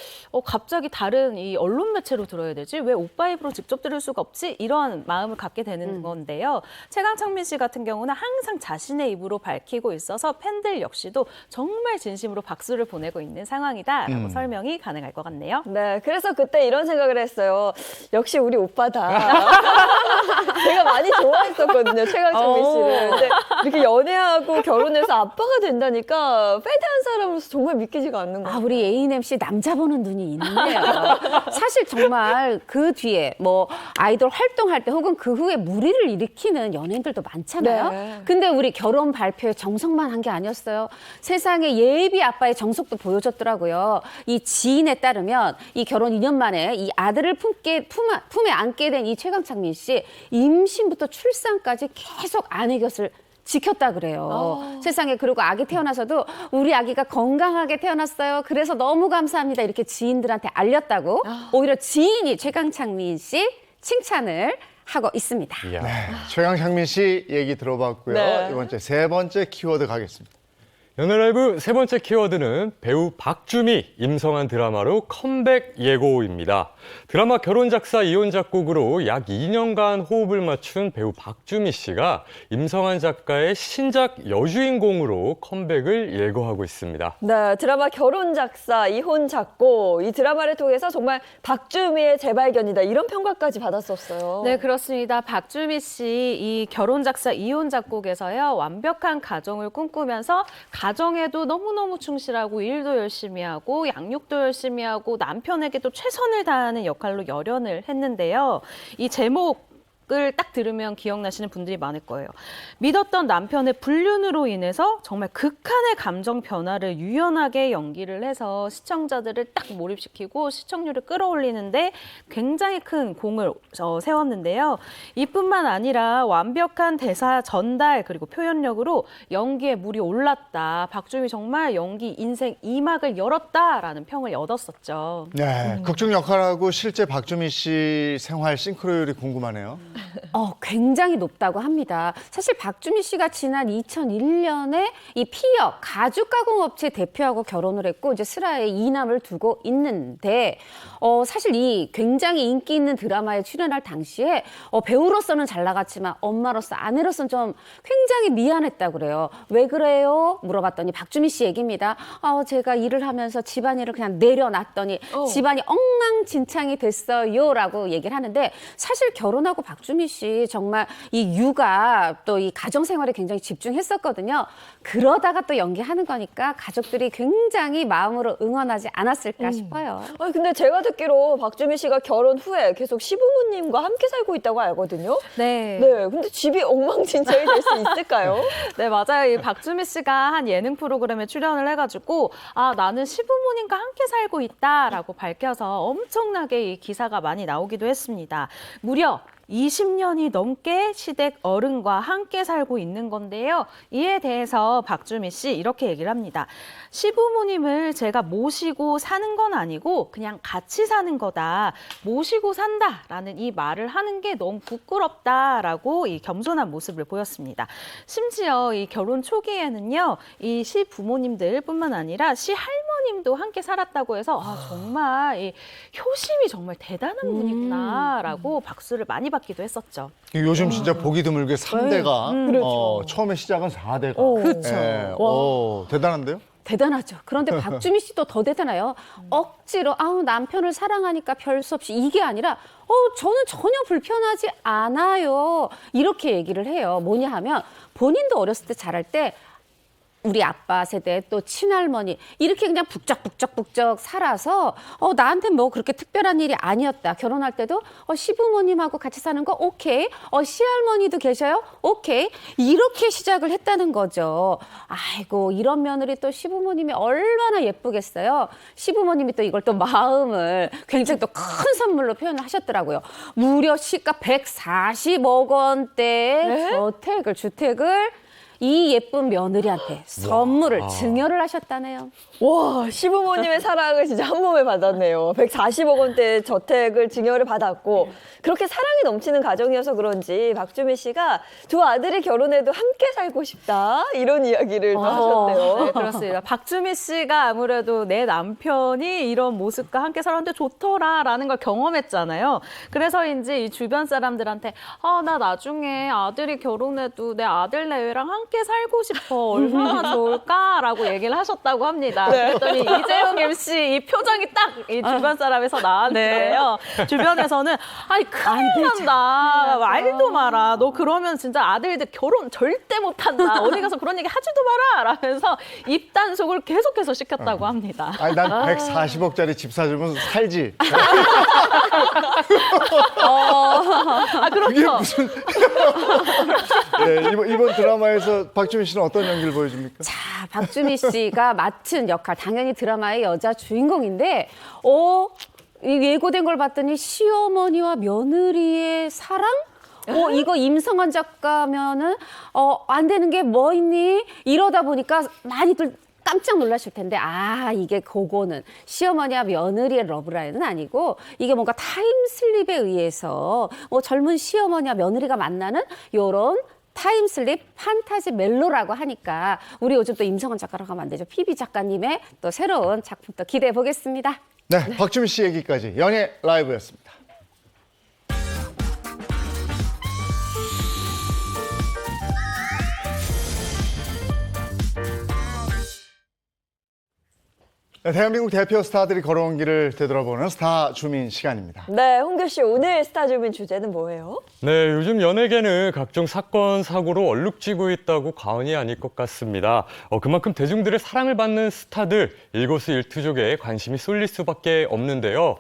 갑자기 다른 이 언론 매체로 들어야 되지? 왜 오빠 입으로 직접 들을 수가 없지? 이런 마음을 갖게 되는 건데요. 최강창민 씨 같은 경우는 항상 자신의 입으로 밝히고 있어서 팬들 역시도 정말 진심으로 박수를 보내고 있는 상황이다라고 설명이 가능할 것 같네요. 네, 그래서 그때 이런 생각을 했어요. 역시 우리 오빠다. 제가 많이 좋아했었거든요, 최강창민 씨를. 근데 이렇게 연애하고 결혼해서 아빠가 된다니까 패드한 사람으로서 정말 믿기지가 않는 거예요. 우리 A&MC 남자 보는 눈이 있네요. 사실 정말 그 뒤에 뭐 아이돌 활동할 때 혹은 그 후에 무리를 일으키는 연예인들도 많잖아요. 네. 근데 우리 결혼 발표에 정석만 한 게 아니었어요. 세상에 예비 아빠의 정석도 보여줬더라고요. 이 지인에 따르면 이 결혼 2년 만에 이 아들을 품에 안게 된 이 최강창민 씨 임신부터 출산까지 계속 아내 곁을 지켰다 그래요. 세상에. 그리고 아기 태어나서도 우리 아기가 건강하게 태어났어요. 그래서 너무 감사합니다. 이렇게 지인들한테 알렸다고 오히려 지인이 최강창민 씨 칭찬을 하고 있습니다. 네, 최강창민 씨 얘기 들어봤고요. 네. 이번 주 세 번째 키워드 가겠습니다. 연예라이브 세 번째 키워드는 배우 박주미 임성한 드라마로 컴백 예고입니다. 드라마 결혼 작사 이혼 작곡으로 약 2년간 호흡을 맞춘 배우 박주미 씨가 임성한 작가의 신작 여주인공으로 컴백을 예고하고 있습니다. 네, 드라마 결혼 작사, 이혼 작곡. 이 드라마를 통해서 정말 박주미의 재발견이다. 이런 평가까지 받았었어요. 네, 그렇습니다. 박주미 씨 이 결혼 작사, 이혼 작곡에서요. 완벽한 가정을 꿈꾸면서 가정에도 너무너무 충실하고 일도 열심히 하고 양육도 열심히 하고 남편에게도 최선을 다하는 역할로 열연을 했는데요. 이 제목을 딱 들으면 기억나시는 분들이 많을 거예요. 믿었던 남편의 불륜으로 인해서 정말 극한의 감정 변화를 유연하게 연기를 해서 시청자들을 딱 몰입시키고 시청률을 끌어올리는데 굉장히 큰 공을 세웠는데요. 이뿐만 아니라 완벽한 대사 전달 그리고 표현력으로 연기에 물이 올랐다. 박주미 정말 연기 인생 2막을 열었다라는 평을 얻었었죠. 네, 극중 역할하고 실제 박주미 씨 생활 싱크로율이 궁금하네요. 굉장히 높다고 합니다. 사실 박주미 씨가 지난 2001년에 이 피어 가죽 가공업체 대표하고 결혼을 했고 이제 슬하에 2남을 두고 있는데 사실 이 굉장히 인기 있는 드라마에 출연할 당시에 배우로서는 잘 나갔지만 엄마로서 아내로서는 좀 굉장히 미안했다고 그래요. 왜 그래요? 물어봤더니 박주미 씨 얘기입니다. 제가 일을 하면서 집안일을 그냥 내려놨더니 집안이 엉망진창이 됐어요라고 얘기를 하는데 사실 결혼하고 박주미 씨 정말 이 육아 또 이 가정 생활에 굉장히 집중했었거든요. 그러다가 또 연기하는 거니까 가족들이 굉장히 마음으로 응원하지 않았을까 싶어요. 근데 제가 듣기로 박주미 씨가 결혼 후에 계속 시부모님과 함께 살고 있다고 알거든요. 네. 네, 근데 집이 엉망진창이 될 수 있을까요? 네, 맞아요. 이 박주미 씨가 한 예능 프로그램에 출연을 해가지고 나는 시부모님과 함께 살고 있다라고 밝혀서 엄청나게 이 기사가 많이 나오기도 했습니다. 무려 20년이 넘게 시댁 어른과 함께 살고 있는 건데요. 이에 대해서 박주미 씨 이렇게 얘기를 합니다. 시부모님을 제가 모시고 사는 건 아니고 그냥 같이 사는 거다. 모시고 산다라는 이 말을 하는 게 너무 부끄럽다라고 이 겸손한 모습을 보였습니다. 심지어 이 결혼 초기에는요. 이 시부모님들뿐만 아니라 시할머니 시부모님도 함께 살았다고 해서 정말 이 효심이 정말 대단한 분이구나라고 박수를 많이 받기도 했었죠. 요즘 진짜 보기 드물게 3대가 그렇죠. 처음에 시작은 4대가. 그렇죠. 대단한데요? 대단하죠. 그런데 박주미 씨도 더 대단해요. 억지로 남편을 사랑하니까 별 수 없이 이게 아니라 저는 전혀 불편하지 않아요. 이렇게 얘기를 해요. 뭐냐 하면 본인도 어렸을 때 자랄 때 우리 아빠 세대 또 친할머니 이렇게 그냥 북적북적 살아서 나한테 뭐 그렇게 특별한 일이 아니었다. 결혼할 때도 시부모님하고 같이 사는 거 오케이. 시할머니도 계셔요? 오케이. 이렇게 시작을 했다는 거죠. 아이고 이런 며느리 또 시부모님이 얼마나 예쁘겠어요. 시부모님이 또 이걸 또 마음을 굉장히 또 큰 선물로 표현을 하셨더라고요. 무려 시가 140억 원대의 주택을 이 예쁜 며느리한테 선물을 증여를 하셨다네요. 와, 시부모님의 사랑을 진짜 한 몸에 받았네요. 140억 원대 저택을 증여를 받았고 그렇게 사랑이 넘치는 가정이어서 그런지 박주미 씨가 두 아들이 결혼해도 함께 살고 싶다 이런 이야기를 또 하셨대요. 네, 그렇습니다. 박주미 씨가 아무래도 내 남편이 이런 모습과 함께 살았는데 좋더라라는 걸 경험했잖아요. 그래서인지 이 주변 사람들한테 나 나중에 아들이 결혼해도 내 아들 내외랑 함께 살고 싶어. 얼마나 좋을까라고 얘기를 하셨다고 합니다. 그랬더니 이재용 MC 이 표정이 딱 이 주변 사람에서 나왔는데요. 주변에서는 큰일 난다. 말도 마라. 너 그러면 진짜 아들들 결혼 절대 못한다. 어디 가서 그런 얘기 하지도 마라. 라면서 입단속을 계속해서 시켰다고 합니다. 아니 난 140억짜리 집 사주면 살지. 그렇죠. 이게 무슨 이번 드라마에서 박주미 씨는 어떤 연기를 보여줍니까? 자, 박주미 씨가 맡은 역할 당연히 드라마의 여자 주인공인데 이 예고된 걸 봤더니 시어머니와 며느리의 사랑? 이거 임성환 작가면은 안 되는 게 뭐 있니? 이러다 보니까 많이들 깜짝 놀라실 텐데 이게 그거는 시어머니와 며느리의 러브라인은 아니고 이게 뭔가 타임슬립에 의해서 젊은 시어머니와 며느리가 만나는 요런 타임슬립 판타지 멜로라고 하니까 우리 요즘 또 임성환 작가라고 하면 안 되죠. PB 작가님의 또 새로운 작품 또 기대해 보겠습니다. 네, 박주미 씨 얘기까지 연예 라이브였습니다. 네, 대한민국 대표 스타들이 걸어온 길을 되돌아보는 스타 주민 시간입니다. 네, 홍규 씨 오늘 스타 주민 주제는 뭐예요? 네, 요즘 연예계는 각종 사건, 사고로 얼룩지고 있다고 과언이 아닐 것 같습니다. 그만큼 대중들의 사랑을 받는 스타들, 일거수일투족에 관심이 쏠릴 수밖에 없는데요.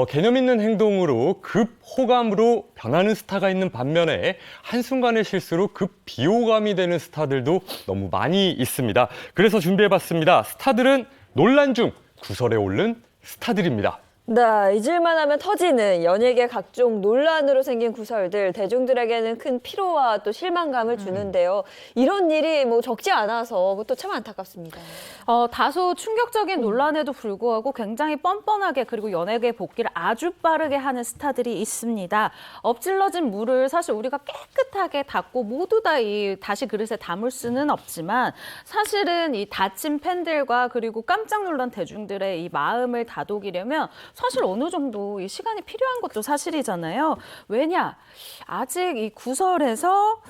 개념 있는 행동으로 급 호감으로 변하는 스타가 있는 반면에 한순간의 실수로 급 비호감이 되는 스타들도 너무 많이 있습니다. 그래서 준비해봤습니다. 스타들은 논란 중 구설에 오른 스타들입니다. 네, 잊을만 하면 터지는 연예계 각종 논란으로 생긴 구설들 대중들에게는 큰 피로와 또 실망감을 주는데요. 이런 일이 적지 않아서 그것도 참 안타깝습니다. 다소 충격적인 논란에도 불구하고 굉장히 뻔뻔하게 그리고 연예계 복귀를 아주 빠르게 하는 스타들이 있습니다. 엎질러진 물을 사실 우리가 깨끗하게 닦고 모두 다 다시 그릇에 담을 수는 없지만 사실은 이 다친 팬들과 그리고 깜짝 놀란 대중들의 이 마음을 다독이려면 사실 어느 정도 이 시간이 필요한 것도 사실이잖아요. 왜냐? 아직 이 구설에서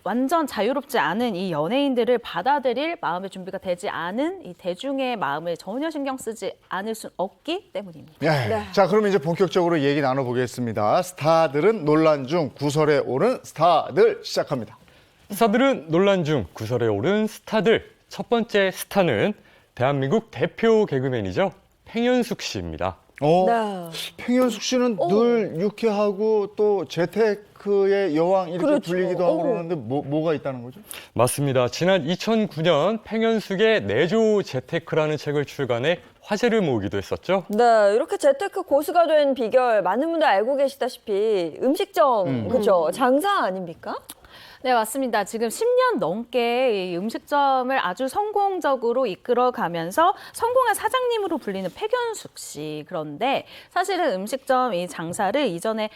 완전 자유롭지 않은 이 연예인들을 받아들일 마음의 준비가 되지 않은 이 대중의 마음을 전혀 신경 쓰지 않을 수 없기 때문입니다. 네. 자, 그럼 이제 본격적으로 얘기 나눠보겠습니다. 스타들은 논란 중 구설에 오른 스타들 시작합니다. 스타들은 논란 중 구설에 오른 스타들. 첫 번째 스타는 대한민국 대표 개그맨이죠. 팽현숙 씨입니다. 팽현숙 씨는 늘 유쾌하고 또 재테크의 여왕 이렇게 불리기도 하고 그러는데 뭐가 있다는 거죠? 맞습니다. 지난 2009년 팽현숙의 내조 재테크라는 책을 출간해 화제를 모으기도 했었죠. 네, 이렇게 재테크 고수가 된 비결 많은 분들 알고 계시다시피 음식점, 그렇죠? 장사 아닙니까? 네, 맞습니다. 지금 10년 넘게 이 음식점을 아주 성공적으로 이끌어가면서 성공한 사장님으로 불리는 백연숙 씨. 그런데 사실은 음식점 이 장사를 이전에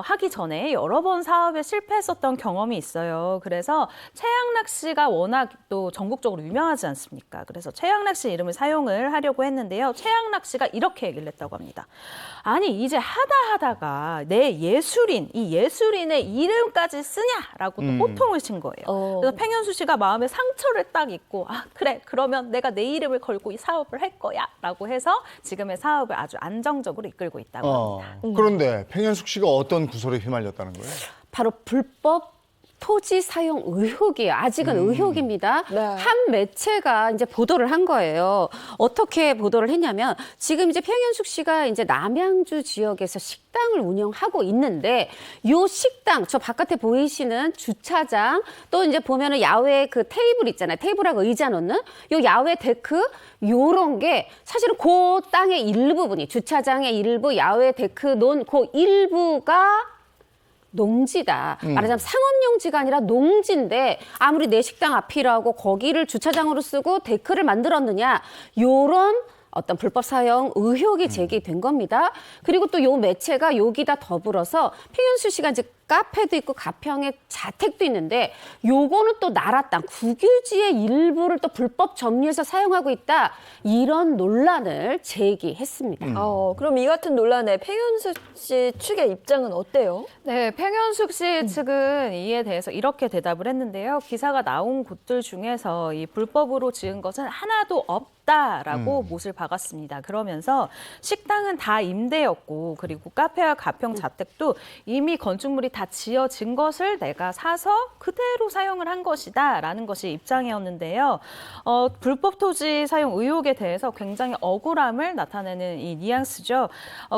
하기 전에 여러 번 사업에 실패했었던 경험이 있어요. 그래서 최양락 씨가 워낙 또 전국적으로 유명하지 않습니까? 그래서 최양락 씨 이름을 사용을 하려고 했는데요. 최양락 씨가 이렇게 얘기를 했다고 합니다. 아니, 이제 하다가 내 예술인, 이 예술인의 이름까지 쓰냐라고 또 호통을 친 거예요. 그래서 팽현수 씨가 마음에 상처를 딱 입고, 아, 그래, 그러면 내가 내 이름을 걸고 이 사업을 할 거야 라고 해서 지금의 사업을 아주 안정적으로 이끌고 있다고 합니다. 그런데 팽현숙 씨가 어떤 구설에 휘말렸다는 거예요? 바로 불법 토지 사용 의혹이에요. 아직은 의혹입니다. 한 매체가 이제 보도를 한 거예요. 어떻게 보도를 했냐면 지금 이제 팽현숙 씨가 이제 남양주 지역에서 식당을 운영하고 있는데 요 식당 저 바깥에 보이시는 주차장 또 이제 보면은 야외 그 테이블 있잖아요. 테이블하고 의자 놓는 요 야외 데크 요런 게 사실은 그 땅의 일부분이 주차장의 일부 야외 데크 놓은 그 일부가 농지다. 말하자면 상업용지가 아니라 농지인데 아무리 내 식당 앞이라고 거기를 주차장으로 쓰고 데크를 만들었느냐. 요런 어떤 불법 사용 의혹이 제기된 겁니다. 그리고 또 요 매체가 여기다 더불어서 팽현수 씨가 이제 카페도 있고 가평에 자택도 있는데 요거는 또 나라 땅 국유지의 일부를 또 불법 점유해서 사용하고 있다. 이런 논란을 제기했습니다. 그럼 이 같은 논란에 팽현숙 씨 측의 입장은 어때요? 네, 팽현숙 씨 측은 이에 대해서 이렇게 대답을 했는데요. 기사가 나온 곳들 중에서 이 불법으로 지은 것은 하나도 없다라고 못을 박았습니다. 그러면서 식당은 다 임대였고 그리고 카페와 가평 자택도 이미 건축물이 다 지어진 것을 내가 사서 그대로 사용을 한 것이다 라는 것이 입장이었는데요. 불법 토지 사용 의혹에 대해서 굉장히 억울함을 나타내는 이 뉘앙스죠.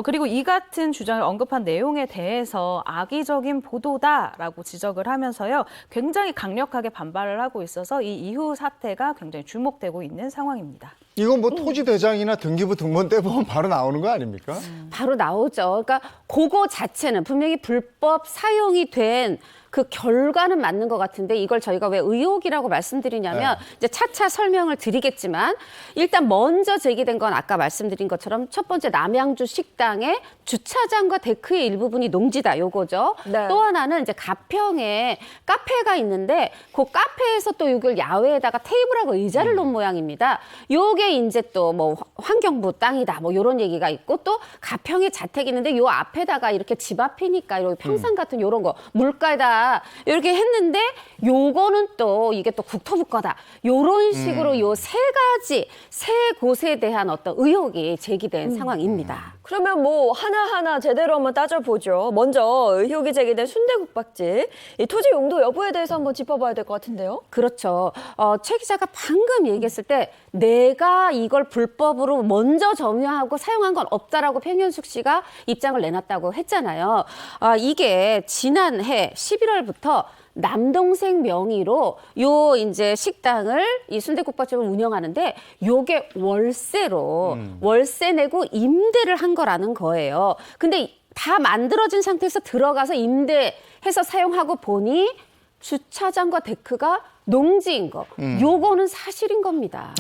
그리고 이 같은 주장을 언급한 내용에 대해서 악의적인 보도다라고 지적을 하면서요. 굉장히 강력하게 반발을 하고 있어서 이 이후 사태가 굉장히 주목되고 있는 상황입니다. 이건 뭐 토지 대장이나 등기부 등본 떼보면 바로 나오는 거 아닙니까? 바로 나오죠. 그러니까 그거 자체는 분명히 불법 사용이 된 그 결과는 맞는 것 같은데 이걸 저희가 왜 의혹이라고 말씀드리냐면 이제 차차 설명을 드리겠지만 일단 먼저 제기된 건 아까 말씀드린 것처럼 첫 번째 남양주 식당의 주차장과 데크의 일부분이 농지다 요거죠. 또 하나는 이제 가평에 카페가 있는데 그 카페에서 또 이걸 야외에다가 테이블하고 의자를 놓은 모양입니다. 요게 이제 또 뭐 환경부 땅이다 뭐 요런 얘기가 있고 또 가평에 자택이 있는데 요 앞에다가 이렇게 집 앞이니까 이런 평상 같은 요런 거 물가에다 이렇게 했는데 요거는 또 이게 또 국토부 거다. 요런 식으로 요 세 곳에 대한 어떤 의혹이 제기된 상황입니다. 그러면 뭐 하나하나 제대로 한번 따져보죠. 먼저 의혹이 제기된 순대국밥집. 이 토지 용도 여부에 대해서 한번 짚어봐야 될 것 같은데요. 그렇죠. 최 기자가 방금 얘기했을 때 내가 이걸 불법으로 먼저 점유하고 사용한 건 없다라고 팽현숙 씨가 입장을 내놨다고 했잖아요. 이게 지난해 11월부터 남동생 명의로 요 이제 식당을 이 순대국밥집을 운영하는데 요게 월세로 월세 내고 임대를 한 거라는 거예요. 근데 다 만들어진 상태에서 들어가서 임대해서 사용하고 보니 주차장과 데크가 농지인 거. 요거는 사실인 겁니다.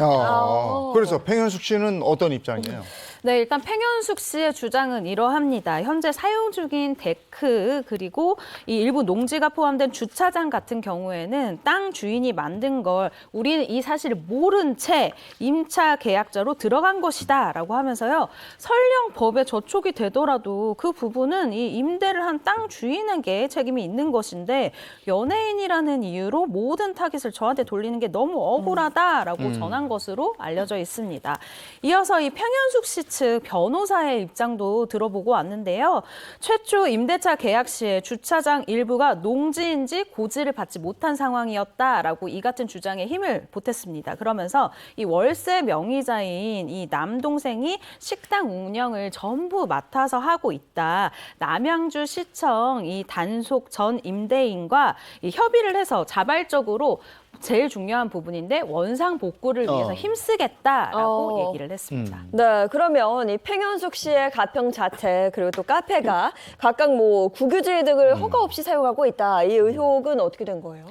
그래서 팽현숙 씨는 어떤 입장이에요? 네, 일단 팽현숙 씨의 주장은 이러합니다. 현재 사용 중인 데크 그리고 이 일부 농지가 포함된 주차장 같은 경우에는 땅 주인이 만든 걸 우리는 이 사실을 모른 채 임차 계약자로 들어간 것이다 라고 하면서요. 설령 법에 저촉이 되더라도 그 부분은 이 임대를 한 땅 주인에게 책임이 있는 것인데 연예인이라는 이유로 모든 타깃을 저한테 돌리는 게 너무 억울하다라고 전한 것으로 알려져 있습니다. 이어서 이 팽현숙 씨 측 변호사의 입장도 들어보고 왔는데요. 최초 임대차 계약 시에 주차장 일부가 농지인지 고지를 받지 못한 상황이었다라고 이 같은 주장에 힘을 보탰습니다. 그러면서 이 월세 명의자인 이 남동생이 식당 운영을 전부 맡아서 하고 있다. 남양주시청 이 단속 전 임대인과 이 협의를 해서 자발적으로 그리고 제일 중요한 부분인데 원상복구를 위해서 힘쓰겠다라고 얘기를 했습니다. 네, 그러면 이 팽현숙 씨의 가평 자체 그리고 또 카페가 각각 뭐 국유지 등을 허가 없이 사용하고 있다. 이 의혹은 어떻게 된 거예요?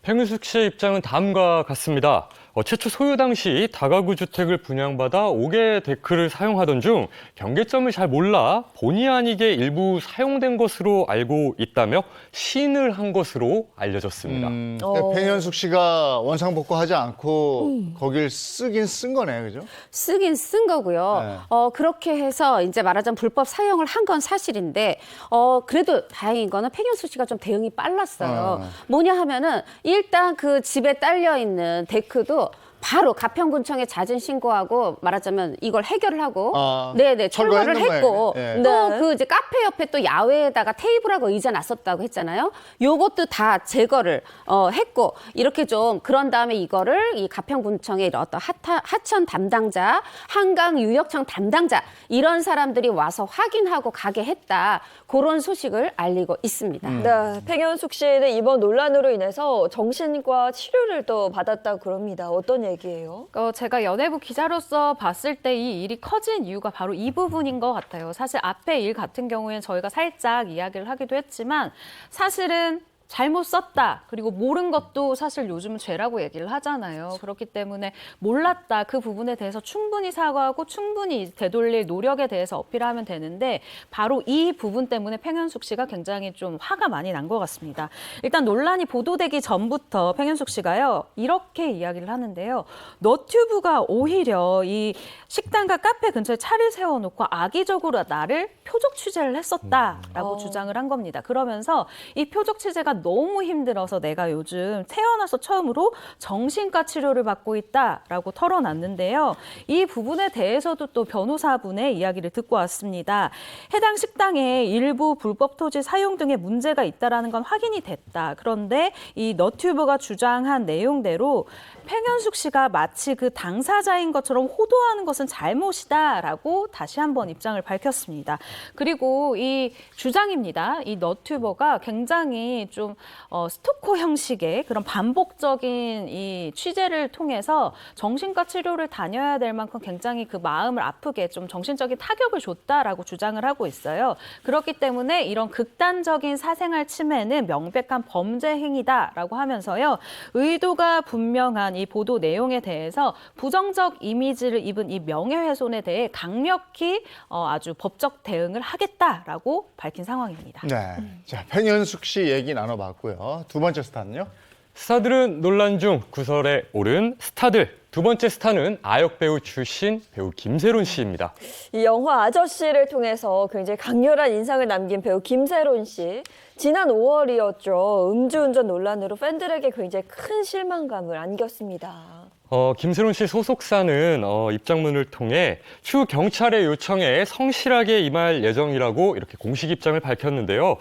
팽윤숙 씨의 입장은 다음과 같습니다. 최초 소유 당시 다가구 주택을 분양받아 5개 데크를 사용하던 중 경계점을 잘 몰라 본의 아니게 일부 사용된 것으로 알고 있다며 시인을 한 것으로 알려졌습니다. 팽현숙 씨가 원상복구하지 않고 거길 쓰긴 쓴 거네, 그죠? 쓰긴 쓴 거고요. 네. 그렇게 해서 이제 말하자면 불법 사용을 한 건 사실인데 그래도 다행인 거는 팽현숙 씨가 좀 대응이 빨랐어요. 뭐냐 하면은 일단 그 집에 딸려 있는 데크도 바로 가평군청에 자진 신고하고 말하자면 이걸 해결을 하고 네네 철거를 했고 또 그 이제 카페 옆에 또 야외에다가 테이블하고 의자 놨었다고 했잖아요. 요것도 다 제거를 했고 이렇게 좀 그런 다음에 이거를 이 가평군청의 어떤 하천 담당자, 한강 유역청 담당자 이런 사람들이 와서 확인하고 가게 했다. 그런 소식을 알리고 있습니다. 네, 팽현숙 씨는 이번 논란으로 인해서 정신과 치료를 또 받았다고 그럽니다. 어떤 얘기예요? 제가 연예부 기자로서 봤을 때 이 일이 커진 이유가 바로 이 부분인 것 같아요. 사실 앞에 일 같은 경우에는 저희가 살짝 이야기를 하기도 했지만 사실은 잘못 썼다. 그리고 모른 것도 사실 요즘은 죄라고 얘기를 하잖아요. 그렇기 때문에 몰랐다. 그 부분에 대해서 충분히 사과하고 충분히 되돌릴 노력에 대해서 어필하면 되는데 바로 이 부분 때문에 팽현숙 씨가 굉장히 좀 화가 많이 난 것 같습니다. 일단 논란이 보도되기 전부터 팽현숙 씨가요. 이렇게 이야기를 하는데요. 너튜브가 오히려 이 식당과 카페 근처에 차를 세워놓고 악의적으로 나를 표적 취재를 했었다라고 주장을 한 겁니다. 그러면서 이 표적 취재가 너무 힘들어서 내가 요즘 태어나서 처음으로 정신과 치료를 받고 있다라고 털어놨는데요. 이 부분에 대해서도 또 변호사분의 이야기를 듣고 왔습니다. 해당 식당에 일부 불법 토지 사용 등의 문제가 있다는 건 확인이 됐다. 그런데 이 너튜버가 주장한 내용대로 팽현숙 씨가 마치 그 당사자인 것처럼 호도하는 것은 잘못이다라고 다시 한번 입장을 밝혔습니다. 그리고 이 주장입니다. 이 너튜버가 굉장히 좀 스토커 형식의 그런 반복적인 이 취재를 통해서 정신과 치료를 다녀야 될 만큼 굉장히 그 마음을 아프게 좀 정신적인 타격을 줬다라고 주장을 하고 있어요. 그렇기 때문에 이런 극단적인 사생활 침해는 명백한 범죄 행위다라고 하면서요. 의도가 분명한 이 보도 내용에 대해서 부정적 이미지를 입은 이 명예훼손에 대해 강력히 아주 법적 대응을 하겠다라고 밝힌 상황입니다. 네, 자 팽현숙 씨 얘기 나눠봤고요. 두 번째 스타는요? 스타들은 논란 중 구설에 오른 스타들. 두 번째 스타는 아역 배우 출신 배우 김세론 씨입니다. 이 영화 아저씨를 통해서 굉장히 강렬한 인상을 남긴 배우 김세론 씨. 지난 5월이었죠. 음주운전 논란으로 팬들에게 굉장히 큰 실망감을 안겼습니다. 김세론 씨 소속사는 입장문을 통해 추후 경찰의 요청에 성실하게 임할 예정이라고 이렇게 공식 입장을 밝혔는데요.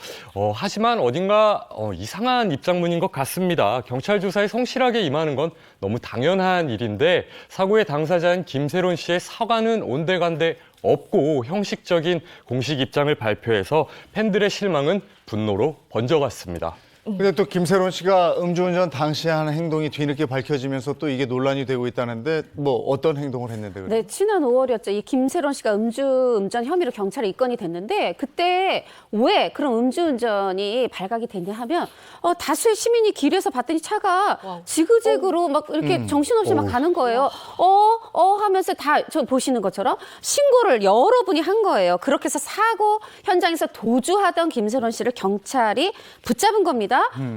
하지만 어딘가 이상한 입장문인 것 같습니다. 경찰 조사에 성실하게 임하는 건 너무 당연한 일인데 사고의 당사자인 김세론 씨의 사과는 온데간데 없고 형식적인 공식 입장을 발표해서 팬들의 실망은 분노로 번져갔습니다. 근데 또 김세론 씨가 음주운전 당시 한 행동이 뒤늦게 밝혀지면서 또 이게 논란이 되고 있다는데 뭐 어떤 행동을 했는데 그래요? 네, 지난 5월이었죠. 이 김세론 씨가 음주운전 혐의로 경찰에 입건이 됐는데 그때 왜 그런 음주운전이 발각이 됐냐 하면 다수의 시민이 길에서 봤더니 차가 지그재그로 막 이렇게 정신없이 막 가는 거예요. 하면서 다 저 보시는 것처럼 신고를 여러분이 한 거예요. 그렇게 해서 사고 현장에서 도주하던 김세론 씨를 경찰이 붙잡은 겁니다.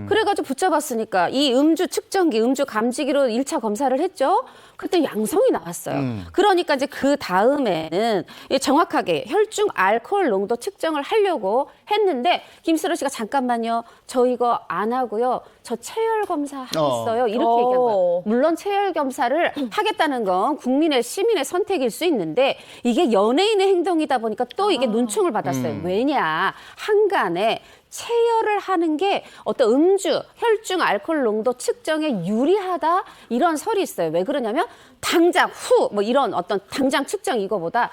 그래가지고 붙잡았으니까 이 음주 측정기, 음주 감지기로 1차 검사를 했죠. 그때 양성이 나왔어요. 그러니까 이제 그 다음에는 정확하게 혈중 알코올 농도 측정을 하려고 했는데 김세론 씨가 잠깐만요. 저 이거 안 하고요. 저 체열 검사 하겠어요. 이렇게 얘기한 거예요. 물론 체열 검사를 하겠다는 건 국민의 시민의 선택일 수 있는데 이게 연예인의 행동이다 보니까 또 이게 눈총을 받았어요. 왜냐? 한간에 체열을 하는 게 어떤 음주, 혈중 알코올 농도 측정에 유리하다 이런 설이 있어요. 왜 그러냐면 당장 뭐 이런 어떤 당장 측정 이거보다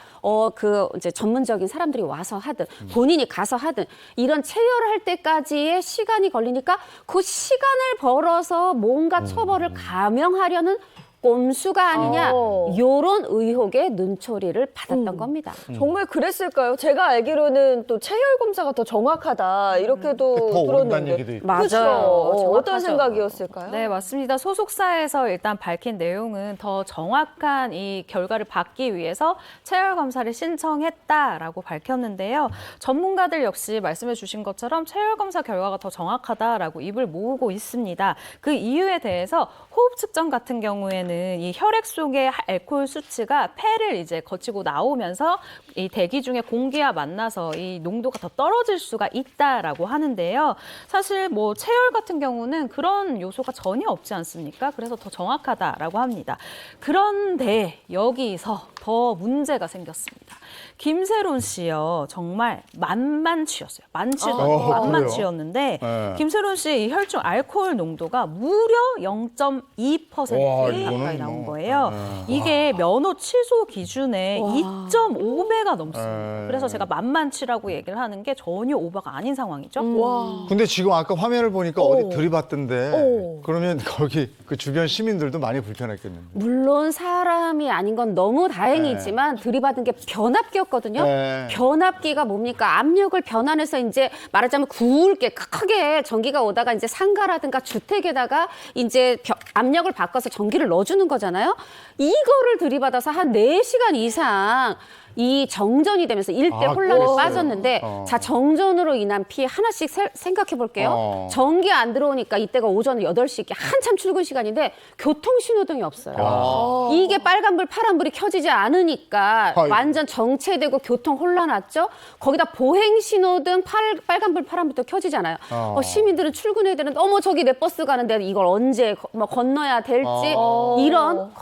그 이제 전문적인 사람들이 와서 하든 본인이 가서 하든 이런 체열할 때까지의 시간이 걸리니까 그 시간을 벌어서 뭔가 처벌을 감형하려는 꼼수가 아니냐 요런 의혹의 눈초리를 받았던 겁니다. 정말 그랬을까요? 제가 알기로는 또 체열 검사가 더 정확하다 이렇게도 더 오른다는 들었는데. 얘기도 있고. 맞아요. 정확하죠. 어떤 생각이었을까요? 네, 맞습니다. 소속사에서 일단 밝힌 내용은 더 정확한 이 결과를 받기 위해서 체열 검사를 신청했다라고 밝혔는데요. 전문가들 역시 말씀해 주신 것처럼 체열 검사 결과가 더 정확하다라고 입을 모으고 있습니다. 그 이유에 대해서 호흡 측정 같은 경우에는 이 혈액 속의 알코올 수치가 폐를 이제 거치고 나오면서 이 대기 중에 공기와 만나서 이 농도가 더 떨어질 수가 있다라고 하는데요. 사실 뭐 체열 같은 경우는 그런 요소가 전혀 없지 않습니까? 그래서 더 정확하다라고 합니다. 그런데 여기서 더 문제가 생겼습니다. 김세론 씨요, 정말 만만치였어요. 만만치였는데 네. 김세론 씨의 이 혈중 알코올 농도가 무려 0.2% 가까이 나온 거예요. 이게 면허 취소 기준의 2.5배가 넘습니다. 그래서 제가 만만치라고 얘기를 하는 게 전혀 오버가 아닌 상황이죠. 근데 지금 아까 화면을 보니까 어디 들이받던데 그러면 거기 그 주변 시민들도 많이 불편했겠는데. 물론 사람이 아닌 건 너무 다행이지만 들이받은 게 변압기였거든요. 네. 변압기가 뭡니까? 압력을 변환해서 이제 말하자면 굵게 크게 전기가 오다가 이제 상가라든가 주택에다가 이제 압력을 바꿔서 전기를 넣어주는 거잖아요. 이거를 들이받아서 한 4시간 이상 이 정전이 되면서 일대 혼란에 빠졌는데 자, 정전으로 인한 피해 하나씩 생각해 볼게요. 전기 안 들어오니까 이때가 오전 8시 한참 출근 시간인데 교통신호등이 없어요. 이게 빨간불 파란불이 켜지지 않으니까 완전 정체되고 교통 혼란 왔죠. 거기다 보행신호등 빨간불 파란불도 켜지지 않아요. 시민들은 출근해야 되는데 어머 저기 내 버스 가는데 이걸 언제 뭐 건너야 될지 이런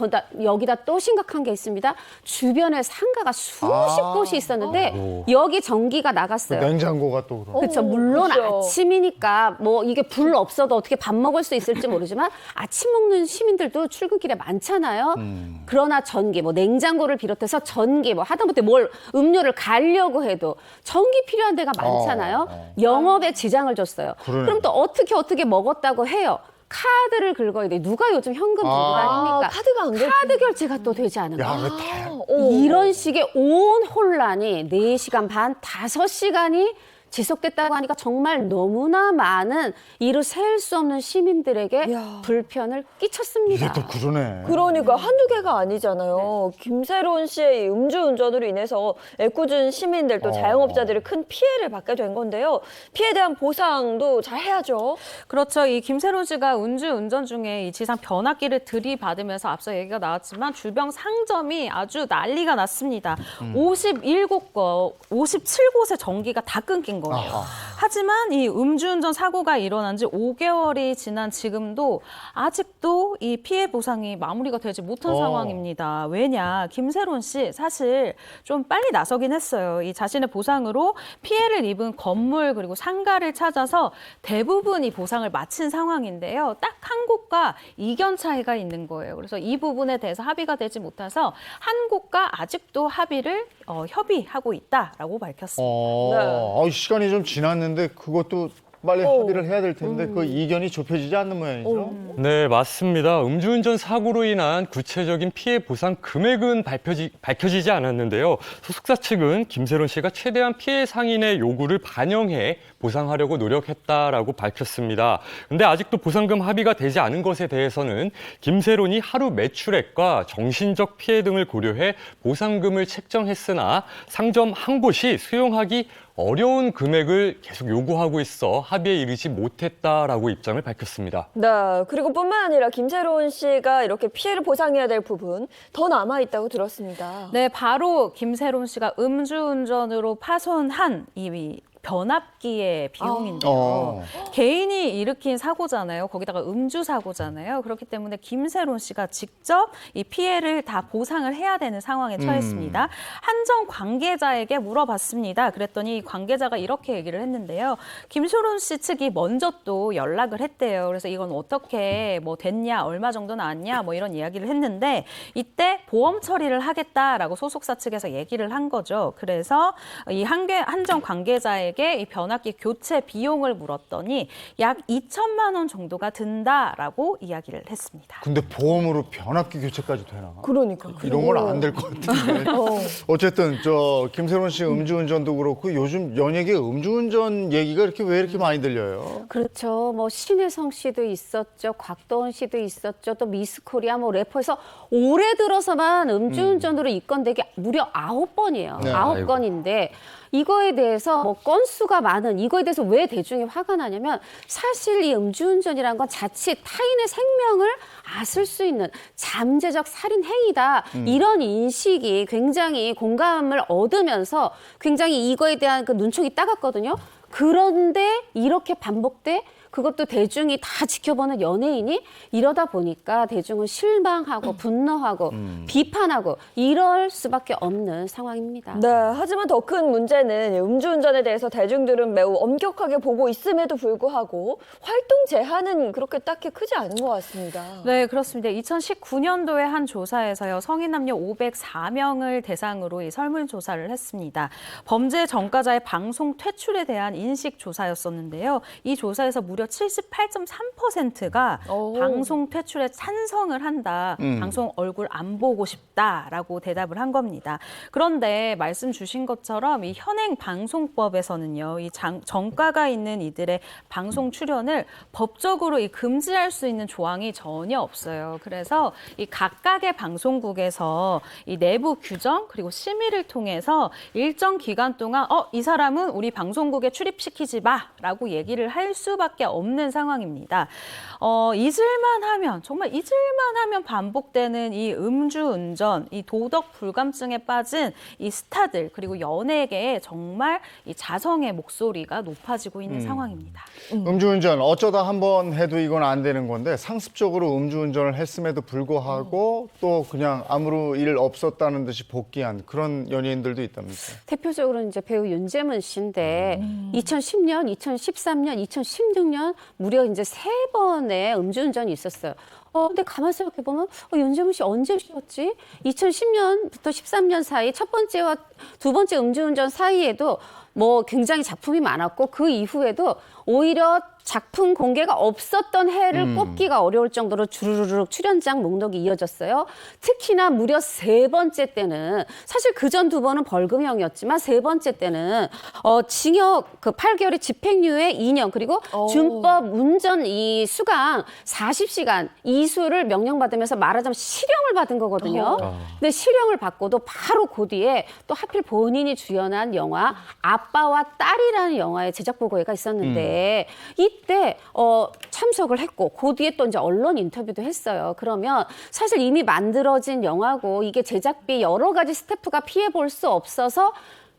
여기다 또 심각한 게 있습니다. 주변에 상가가 수십 곳이 있었는데 여기 전기가 나갔어요. 냉장고가 또 그런. 그렇죠. 물론 아침이니까 뭐 이게 불 없어도 어떻게 밥 먹을 수 있을지 모르지만 아침 먹는 시민들도 출근길에 많잖아요. 그러나 전기, 뭐 냉장고를 비롯해서 전기, 뭐 하다못해 뭘 음료를 갈려고 해도 전기 필요한 데가 많잖아요. 영업에 지장을 줬어요. 그럼 또 어떻게 먹었다고 해요. 카드를 긁어야 돼. 누가 요즘 현금 들고 다닙니까? 카드 결제가 또 되지 않은 거예요. 이런 식의 온 혼란이 4시간 반, 5시간이 지속됐다고 하니까 정말 너무나 많은 이루 셀 수 없는 시민들에게 불편을 끼쳤습니다. 이게 또 그러네. 그러니까 한두 개가 아니잖아요. 김세론 씨의 이 음주운전으로 인해서 애꿎은 시민들 또 자영업자들이 큰 피해를 받게 된 건데요. 피해에 대한 보상도 잘 해야죠. 그렇죠. 이 김세론 씨가 운전 중에 이 지상 변압기를 들이받으면서 앞서 얘기가 나왔지만 주변 상점이 아주 난리가 났습니다. 57곳의 전기가 다 끊긴 거예요. 하지만 이 음주운전 사고가 일어난 지 5개월이 지난 지금도 아직도 이 피해 보상이 마무리가 되지 못한 상황입니다. 왜냐? 김세론 씨 사실 좀 빨리 나서긴 했어요. 이 자신의 보상으로 피해를 입은 건물 그리고 상가를 찾아서 대부분이 보상을 마친 상황인데요. 딱 한 곳과 이견 차이가 있는 거예요. 그래서 이 부분에 대해서 합의가 되지 못해서 한 곳과 아직도 합의를 협의하고 있다라고 밝혔습니다. 시간이 좀 지났는데 그것도 빨리 합의를 해야 될 텐데 그 이견이 좁혀지지 않는 모양이죠. 네, 맞습니다. 음주운전 사고로 인한 구체적인 피해 보상 금액은 밝혀지지 않았는데요. 소속사 측은 김세론 씨가 최대한 피해 상인의 요구를 반영해 보상하려고 노력했다라고 밝혔습니다. 근데 아직도 보상금 합의가 되지 않은 것에 대해서는 김세론이 하루 매출액과 정신적 피해 등을 고려해 보상금을 책정했으나 상점 한 곳이 수용하기 어려운 금액을 계속 요구하고 있어 합의에 이르지 못했다라고 입장을 밝혔습니다. 네, 그리고 뿐만 아니라 김세론 씨가 이렇게 피해를 보상해야 될 부분 더 남아있다고 들었습니다. 네, 바로 김세론 씨가 음주운전으로 파손한 이 변압기의 비용인데요. 개인이 일으킨 사고잖아요. 거기다가 음주 사고잖아요. 그렇기 때문에 김세론 씨가 직접 이 피해를 다 보상을 해야 되는 상황에 처했습니다. 한정 관계자에게 물어봤습니다. 그랬더니 관계자가 이렇게 얘기를 했는데요. 김세론 씨 측이 먼저 또 연락을 했대요. 그래서 이건 어떻게 뭐 됐냐, 얼마 정도 나왔냐, 뭐 이런 이야기를 했는데 이때 보험 처리를 하겠다라고 소속사 측에서 얘기를 한 거죠. 그래서 이 한정 관계자에게 이 변압기 교체 비용을 물었더니 약 2천만 원 정도가 든다라고 이야기를 했습니다. 근데 보험으로 변압기 교체까지 되나? 그러니까. 이런 건 안 될 것 같은데. 어쨌든 저 김세론 씨 음주운전도 그렇고 요즘 연예계 음주운전 얘기가 왜 이렇게 많이 들려요? 그렇죠. 뭐 신혜성 씨도 있었죠. 곽도원 씨도 있었죠. 또 미스코리아 뭐 래퍼에서 올해 들어서만 음주운전으로 입건된 게 무려 9번이에요. 네. 9건인데 이거에 대해서 뭐 건수가 많은 이거에 대해서 왜 대중이 화가 나냐면 사실 이 음주운전이라는 건 자칫 타인의 생명을 앗을 수 있는 잠재적 살인 행위다. 이런 인식이 굉장히 공감을 얻으면서 굉장히 이거에 대한 그 눈총이 따갑거든요. 그런데 이렇게 반복돼 그것도 대중이 다 지켜보는 연예인이 이러다 보니까 대중은 실망하고 분노하고 비판하고 이럴 수밖에 없는 상황입니다. 네, 하지만 더 큰 문제는 음주운전에 대해서 대중들은 매우 엄격하게 보고 있음에도 불구하고 활동 제한은 그렇게 딱히 크지 않은 것 같습니다. 네, 그렇습니다. 2019년도에 한 조사에서요, 성인 남녀 504명을 대상으로 이 설문조사를 했습니다. 범죄 전과자의 방송 퇴출에 대한 인식 조사였었는데요. 이 조사에서 무려 78.3%가 방송 퇴출에 찬성을 한다. 방송 얼굴 안 보고 싶다라고 대답을 한 겁니다. 그런데 말씀 주신 것처럼 이 현행 방송법에서는요, 이 전과가 있는 이들의 방송 출연을 법적으로 금지할 수 있는 조항이 전혀 없어요. 그래서 이 각각의 방송국에서 이 내부 규정 그리고 심의를 통해서 일정 기간 동안 이 사람은 우리 방송국에 출입시키지 마라고 얘기를 할 수밖에 없는 상황입니다. 잊을만 하면 정말 잊을만 하면 반복되는 이 음주운전, 이 도덕 불감증에 빠진 이 스타들 그리고 연예계에 정말 이 자성의 목소리가 높아지고 있는 상황입니다. 음주운전 어쩌다 한번 해도 이건 안 되는 건데 상습적으로 음주운전을 했음에도 불구하고 또 그냥 아무 일 없었다는 듯이 복귀한 그런 연예인들도 있답니다. 대표적으로 이제 배우 윤재문 씨인데 2010년, 2013년, 2016년 무려 이제 3번의 음주운전이 있었어요. 근데 가만 생각해 보면 윤재문 씨 언제 쉬었지? 2010년부터 13년 사이 첫 번째와 두 번째 음주운전 사이에도 뭐 굉장히 작품이 많았고 그 이후에도 오히려 작품 공개가 없었던 해를 꼽기가 어려울 정도로 주르륵 출연장 목록이 이어졌어요. 특히나 무려 3번째 때는 사실 그전 2번은 벌금형이었지만 3번째 때는 징역 8개월의 집행유예 2년 그리고 준법 운전 이 수강 40시간 이수를 명령받으면서 말하자면 실형을 받은 거거든요. 근데 실형을 받고도 바로 그 뒤에 또 하필 본인이 주연한 영화 아빠와 딸이라는 영화의 제작 보고회가 있었는데 이때 참석을 했고 그 뒤에 또 이제 언론 인터뷰도 했어요. 그러면 사실 이미 만들어진 영화고 이게 제작비 여러 가지 스태프가 피해 볼 수 없어서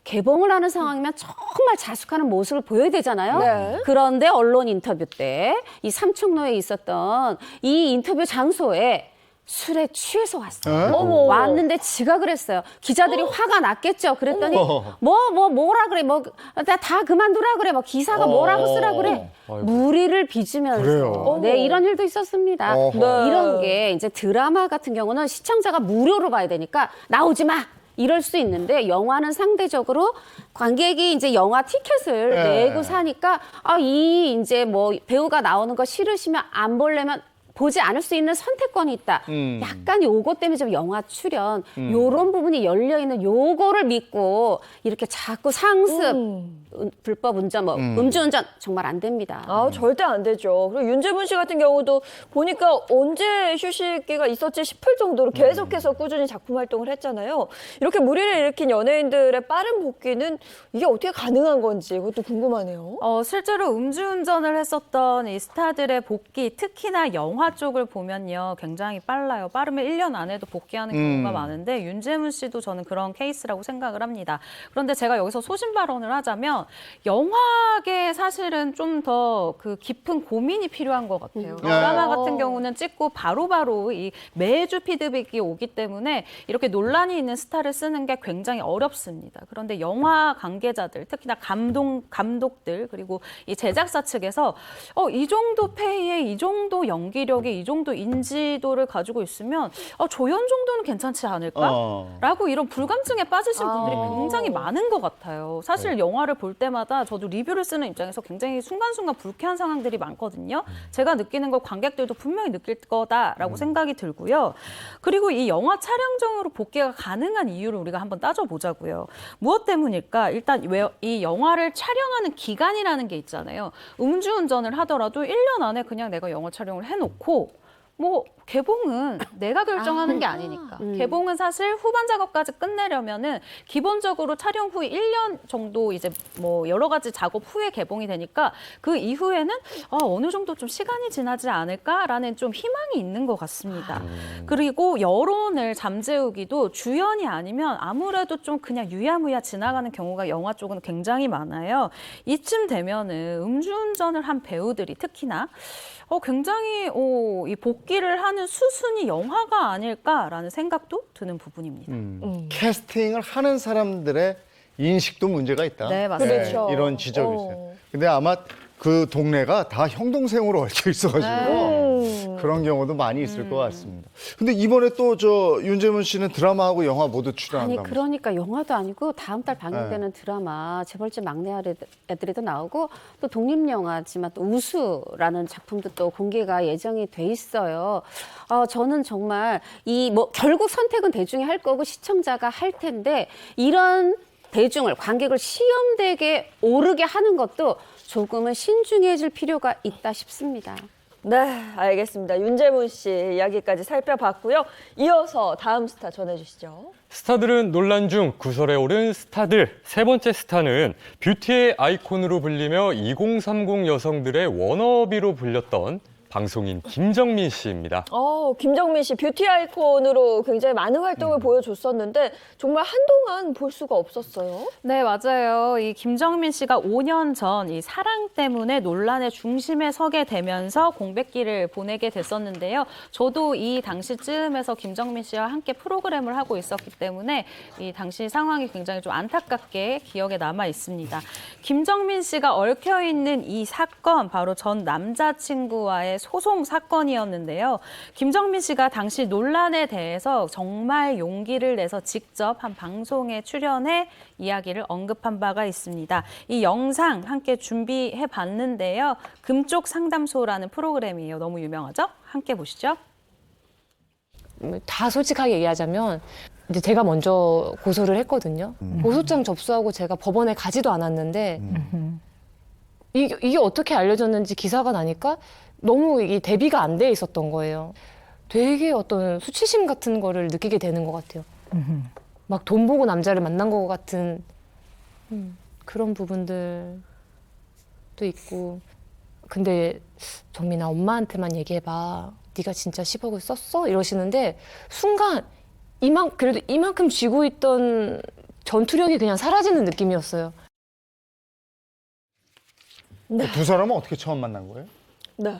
개봉을 하는 상황이면 정말 자숙하는 모습을 보여야 되잖아요. 네. 그런데 언론 인터뷰 때 이 삼청로에 있었던 이 인터뷰 장소에 술에 취해서 왔어요. 왔는데 지각을 했어요. 기자들이 화가 났겠죠. 그랬더니 뭐라 그래. 다 그만두라 그래. 기사가 뭐라고 쓰라 그래. 무리를 빚으면서. 그래요? 네, 이런 일도 있었습니다. 네. 이런 게 이제 드라마 같은 경우는 시청자가 무료로 봐야 되니까 나오지 마. 이럴 수 있는데 영화는 상대적으로 관객이 이제 영화 티켓을 내고 사니까 이 이제 뭐 배우가 나오는 거 싫으시면 안 보려면 보지 않을 수 있는 선택권이 있다. 약간 요거 때문에 좀 영화 출연 요런 부분이 열려있는 요거를 믿고 이렇게 자꾸 상습, 불법 운전, 음주운전 정말 안 됩니다. 절대 안 되죠. 그리고 윤재문 씨 같은 경우도 보니까 언제 휴식기가 있었지 싶을 정도로 계속해서 꾸준히 작품 활동을 했잖아요. 이렇게 무리를 일으킨 연예인들의 빠른 복귀는 이게 어떻게 가능한 건지 그것도 궁금하네요. 실제로 음주운전을 했었던 이 스타들의 복귀, 특히나 영화 영화 쪽을 보면요. 굉장히 빨라요. 빠르면 1년 안에도 복귀하는 경우가 많은데 윤재문 씨도 저는 그런 케이스라고 생각을 합니다. 그런데 제가 여기서 소신 발언을 하자면 영화계 사실은 좀 더 그 깊은 고민이 필요한 것 같아요. 드라마 같은 경우는 찍고 바로바로 이 매주 피드백이 오기 때문에 이렇게 논란이 있는 스타를 쓰는 게 굉장히 어렵습니다. 그런데 영화 관계자들, 특히나 감독들 그리고 이 제작사 측에서 이 정도 페이에 이 정도 연기력에 이 정도 인지도를 가지고 있으면 조연 정도는 괜찮지 않을까라고 이런 불감증에 빠지신 분들이 굉장히 많은 것 같아요. 사실 영화를 볼 때마다 저도 리뷰를 쓰는 입장에서 굉장히 순간순간 불쾌한 상황들이 많거든요. 제가 느끼는 걸 관객들도 분명히 느낄 거다라고 생각이 들고요. 그리고 이 영화 촬영장으로 복귀가 가능한 이유를 우리가 한번 따져보자고요. 무엇 때문일까? 일단 왜 이 영화를 촬영하는 기간이라는 게 있잖아요. 음주운전을 하더라도 1년 안에 그냥 내가 영화 촬영을 해놓고 뭐 개봉은 내가 결정하는 게 아니니까. 개봉은 사실 후반 작업까지 끝내려면은 기본적으로 촬영 후에 1년 정도 이제 뭐 여러 가지 작업 후에 개봉이 되니까 그 이후에는 어느 정도 좀 시간이 지나지 않을까라는 좀 희망이 있는 것 같습니다. 그리고 여론을 잠재우기도 주연이 아니면 아무래도 좀 그냥 유야무야 지나가는 경우가 영화 쪽은 굉장히 많아요. 이쯤 되면은 음주운전을 한 배우들이 특히나 굉장히 이 복귀를 하는 수순이 영화가 아닐까라는 생각도 드는 부분입니다. 캐스팅을 하는 사람들의 인식도 문제가 있다. 네, 맞습니다. 그렇죠. 이런 지적이 있어요. 근데 아마 그 동네가 다 형 동생으로 얽혀 있어가지고 그런 경우도 많이 있을 것 같습니다. 근데 이번에 또 윤재문 씨는 드라마하고 영화 모두 출연한다면서요? 아니 그러니까 영화도 아니고 다음 달 방영되는 드라마 재벌집 막내 애들이도 나오고 또 독립영화지만 또 우수라는 작품도 또 공개가 예정이 돼 있어요. 저는 정말 결국 선택은 대중이 할 거고 시청자가 할 텐데 이런 대중을 관객을 시험되게 오르게 하는 것도 조금은 신중해질 필요가 있다 싶습니다. 네, 알겠습니다. 윤재문 씨 이야기까지 살펴봤고요. 이어서 다음 스타 전해주시죠. 스타들은 논란 중 구설에 오른 스타들. 세 번째 스타는 뷰티의 아이콘으로 불리며 2030 여성들의 워너비로 불렸던 방송인 김정민 씨입니다. 김정민 씨 뷰티 아이콘으로 굉장히 많은 활동을 보여줬었는데 정말 한동안 볼 수가 없었어요. 네, 맞아요. 이 김정민 씨가 5년 전 이 사랑 때문에 논란의 중심에 서게 되면서 공백기를 보내게 됐었는데요. 저도 이 당시쯤에서 김정민 씨와 함께 프로그램을 하고 있었기 때문에 이 당시 상황이 굉장히 좀 안타깝게 기억에 남아 있습니다. 김정민 씨가 얽혀 있는 이 사건, 바로 전 남자친구와의 소송 사건이었는데요. 김정민 씨가 당시 논란에 대해서 정말 용기를 내서 직접 한 방송에 출연해 이야기를 언급한 바가 있습니다. 이 영상 함께 준비해 봤는데요. 금쪽 상담소라는 프로그램이에요. 너무 유명하죠? 함께 보시죠. 다 솔직하게 얘기하자면 이제 제가 먼저 고소를 했거든요. 고소장 접수하고 제가 법원에 가지도 않았는데 이게 어떻게 알려졌는지 기사가 나니까 너무 이게 대비가 안 돼 있었던 거예요. 되게 어떤 수치심 같은 거를 느끼게 되는 것 같아요. 막 돈 보고 남자를 만난 것 같은 그런 부분들도 있고. 근데 정민아, 엄마한테만 얘기해봐. 네가 진짜 10억을 썼어? 이러시는데 순간 그래도 이만큼 쥐고 있던 전투력이 그냥 사라지는 느낌이었어요. 두 사람은 어떻게 처음 만난 거예요?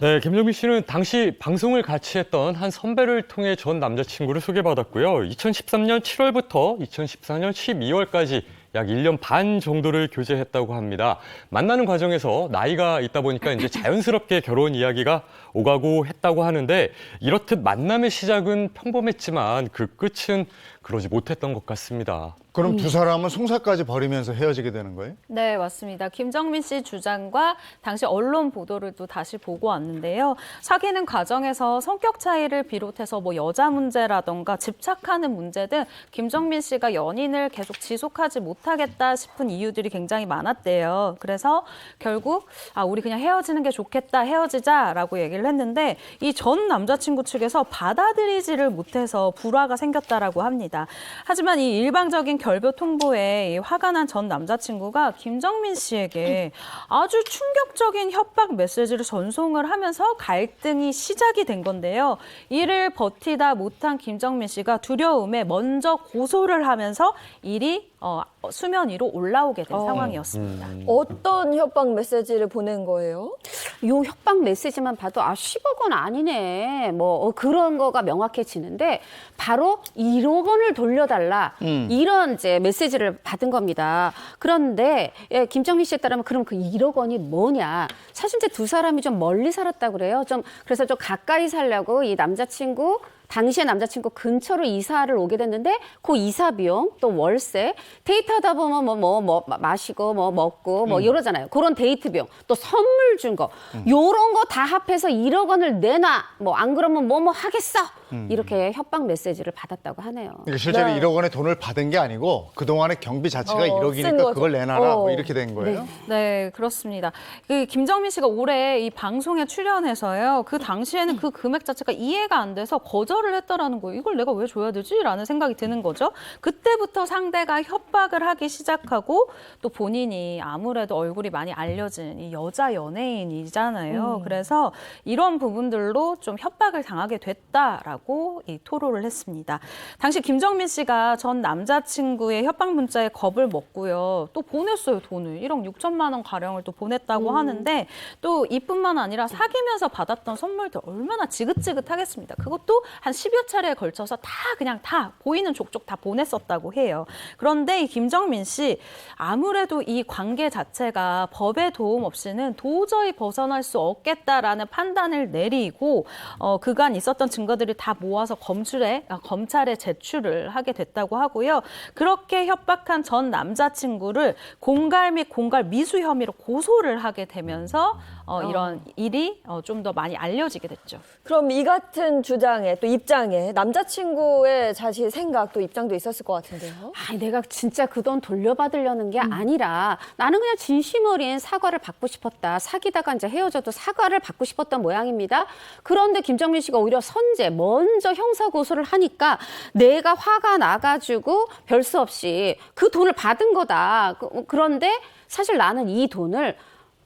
네, 김정민 씨는 당시 방송을 같이 했던 한 선배를 통해 전 남자친구를 소개받았고요. 2013년 7월부터 2014년 12월까지 약 1년 반 정도를 교제했다고 합니다. 만나는 과정에서 나이가 있다 보니까 이제 자연스럽게 결혼 이야기가 오가고 했다고 하는데 이렇듯 만남의 시작은 평범했지만 그 끝은 그러지 못했던 것 같습니다. 그럼 두 사람은 송사까지 벌이면서 헤어지게 되는 거예요? 네, 맞습니다. 김정민 씨 주장과 당시 언론 보도를 또 다시 보고 왔는데요. 사귀는 과정에서 성격 차이를 비롯해서 여자 문제라던가 집착하는 문제 등 김정민 씨가 연인을 계속 지속하지 못했던 못하겠다 싶은 이유들이 굉장히 많았대요. 그래서 결국 우리 그냥 헤어지는 게 좋겠다, 헤어지자라고 얘기를 했는데 이 전 남자친구 측에서 받아들이지를 못해서 불화가 생겼다라고 합니다. 하지만 이 일방적인 결별 통보에 이 화가 난 전 남자친구가 김정민 씨에게 아주 충격적인 협박 메시지를 전송을 하면서 갈등이 시작이 된 건데요. 이를 버티다 못한 김정민 씨가 두려움에 먼저 고소를 하면서 일이 수면 위로 올라오게 된 상황이었습니다. 어떤 협박 메시지를 보낸 거예요? 요 협박 메시지만 봐도 10억 원 아니네. 뭐 그런 거가 명확해지는데 바로 1억 원을 돌려달라. 이런 이제 메시지를 받은 겁니다. 그런데 김정민 씨에 따르면 그럼 그 1억 원이 뭐냐? 사실 이제 두 사람이 좀 멀리 살았다고 그래요. 그래서 좀 가까이 살려고 이 남자친구 당시의 남자친구 근처로 이사를 오게 됐는데 그 이사 비용 또 월세 데이트하다 보면 뭐 마시고 뭐 먹고 뭐 이러잖아요. 그런 데이트 비용 또 선물 준 거 요런 거 다 합해서 1억 원을 내놔. 뭐 안 그러면 뭐 하겠어. 이렇게 협박 메시지를 받았다고 하네요. 그러니까 실제로 네. 1억 원의 돈을 받은 게 아니고 그동안의 경비 자체가 1억이니까 그걸 내놔라 뭐 이렇게 된 거예요? 네, 그렇습니다. 그 김정민 씨가 올해 이 방송에 출연해서요. 그 당시에는 그 금액 자체가 이해가 안 돼서 거절을 했다라는 거예요. 이걸 내가 왜 줘야 되지? 라는 생각이 드는 거죠. 그때부터 상대가 협박을 하기 시작하고 또 본인이 아무래도 얼굴이 많이 알려진 이 여자 연예인이잖아요. 그래서 이런 부분들로 좀 협박을 당하게 됐다라고 이 토로를 했습니다. 당시 김정민 씨가 전 남자친구의 협박 문자에 겁을 먹고요. 또 보냈어요, 돈을. 1억 6천만 원 가량을 또 보냈다고 하는데 또 이뿐만 아니라 사귀면서 받았던 선물들 얼마나 지긋지긋하겠습니다. 그것도 한 10여 차례에 걸쳐서 다 보이는 족족 다 보냈었다고 해요. 그런데 이 김정민 씨 아무래도 이 관계 자체가 법의 도움 없이는 도저히 벗어날 수 없겠다라는 판단을 내리고 그간 있었던 증거들을 다 모아서 검찰에 제출을 하게 됐다고 하고요. 그렇게 협박한 전 남자친구를 공갈 및 공갈 미수 혐의로 고소를 하게 되면서 이런 일이 좀 더 많이 알려지게 됐죠. 그럼 이 같은 주장에 또 입장에 남자친구의 자신의 생각 또 입장도 있었을 것 같은데요. 내가 진짜 그 돈 돌려받으려는 게 아니라 나는 그냥 진심 어린 사과를 받고 싶었다. 사귀다가 이제 헤어져도 사과를 받고 싶었던 모양입니다. 그런데 김정민 씨가 오히려 먼저 형사 고소를 하니까 내가 화가 나가지고 별 수 없이 그 돈을 받은 거다. 그런데 사실 나는 이 돈을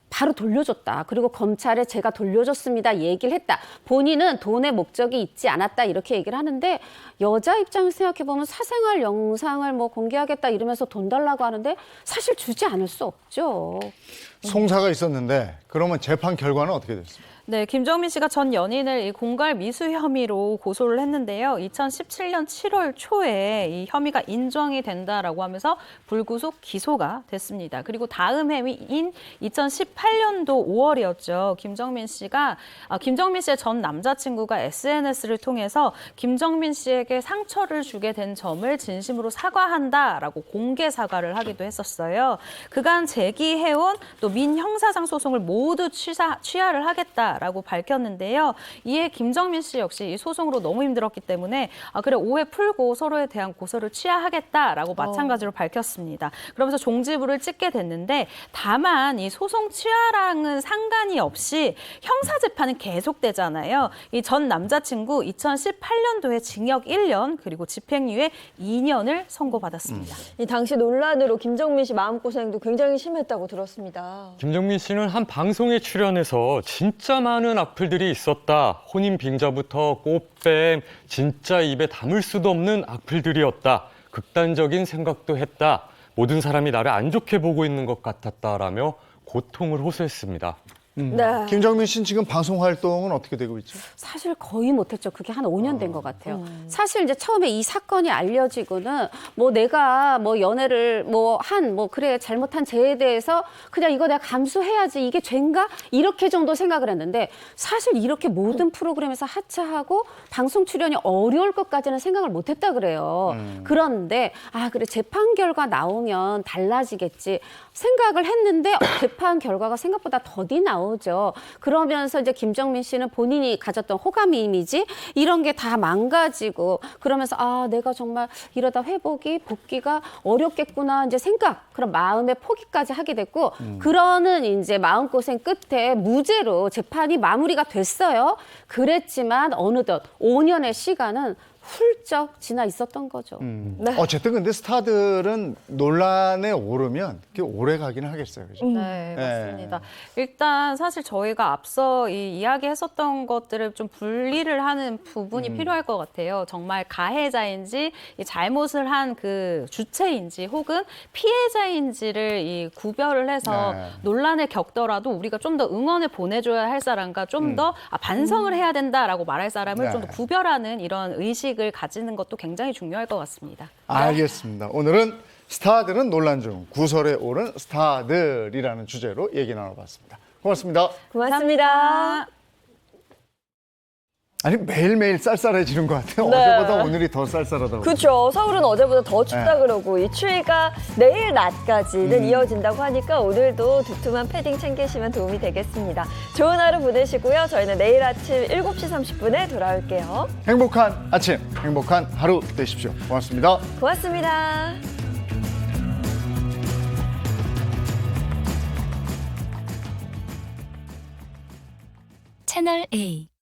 바로 돌려줬다. 그리고 검찰에 제가 돌려줬습니다. 얘기를 했다. 본인은 돈의 목적이 있지 않았다. 이렇게 얘기를 하는데 여자 입장에서 생각해보면 사생활 영상을 뭐 공개하겠다 이러면서 돈 달라고 하는데 사실 주지 않을 수 없죠. 송사가 있었는데 그러면 재판 결과는 어떻게 됐습니까? 네, 김정민 씨가 전 연인을 이 공갈 미수 혐의로 고소를 했는데요. 2017년 7월 초에 이 혐의가 인정이 된다라고 하면서 불구속 기소가 됐습니다. 그리고 다음 해인 2018년도 5월이었죠. 김정민 씨의 전 남자친구가 SNS를 통해서 김정민 씨에게 상처를 주게 된 점을 진심으로 사과한다라고 공개 사과를 하기도 했었어요. 그간 제기해온 또 민형사상 소송을 모두 취하를 하겠다라고 밝혔는데요. 이에 김정민 씨 역시 이 소송으로 너무 힘들었기 때문에 그래 오해 풀고 서로에 대한 고소를 취하하겠다라고 마찬가지로 밝혔습니다. 그러면서 종지부를 찍게 됐는데 다만 이 소송 취하랑은 상관이 없이 형사 재판은 계속되잖아요. 이 전 남자친구 2018년도에 징역 1년 그리고 집행유예 2년을 선고받았습니다. 이 당시 논란으로 김정민 씨 마음고생도 굉장히 심했다고 들었습니다. 김정민 씨는 한 방송에 출연해서 진짜 많은 악플들이 있었다. 혼인 빙자부터 꽃뱀, 진짜 입에 담을 수도 없는 악플들이었다. 극단적인 생각도 했다. 모든 사람이 나를 안 좋게 보고 있는 것 같았다라며 고통을 호소했습니다. 네. 김정민 씨는 지금 방송 활동은 어떻게 되고 있죠? 사실 거의 못했죠. 그게 한 5년 된 것 같아요. 사실 이제 처음에 이 사건이 알려지고는 뭐 내가 뭐 연애를 그래 잘못한 죄에 대해서 그냥 이거 내가 감수해야지 이게 죄인가? 이렇게 정도 생각을 했는데 사실 이렇게 모든 프로그램에서 하차하고 방송 출연이 어려울 것까지는 생각을 못했다 그래요. 그런데 그래 재판 결과 나오면 달라지겠지 생각을 했는데 재판 결과가 생각보다 더디 나오고 나오죠. 그러면서 이제 김정민 씨는 본인이 가졌던 호감 이미지 이런 게 다 망가지고 그러면서 아, 내가 정말 이러다 복귀가 어렵겠구나 이제 그런 마음의 포기까지 하게 됐고 그러는 이제 마음고생 끝에 무죄로 재판이 마무리가 됐어요. 그랬지만 어느덧 5년의 시간은 훌쩍 지나 있었던 거죠. 네. 어쨌든 근데 스타들은 논란에 오르면 꽤 오래 가긴 하겠어요. 그죠? 네, 맞습니다. 일단 사실 저희가 앞서 이 이야기했었던 것들을 좀 분리를 하는 부분이 필요할 것 같아요. 정말 가해자인지 이 잘못을 한 그 주체인지 혹은 피해자인지를 이 구별을 해서 네. 논란을 겪더라도 우리가 좀 더 응원을 보내줘야 할 사람과 좀 더 반성을 해야 된다라고 말할 사람을 네. 좀 더 구별하는 이런 의식을 가지는 것도 굉장히 중요할 것 같습니다. 알겠습니다. 오늘은 스타들은 논란 중 구설에 오른 스타들이라는 주제로 얘기 나눠봤습니다. 고맙습니다. 고맙습니다. 아니 매일매일 쌀쌀해지는 것 같아요. 네. 어제보다 오늘이 더 쌀쌀하다고. 그렇죠. 서울은 어제보다 더 춥다 네. 그러고 이 추위가 내일 낮까지는 이어진다고 하니까 오늘도 두툼한 패딩 챙기시면 도움이 되겠습니다. 좋은 하루 보내시고요. 저희는 내일 아침 7시 30분에 돌아올게요. 행복한 아침, 행복한 하루 되십시오. 고맙습니다. 고맙습니다. 채널 A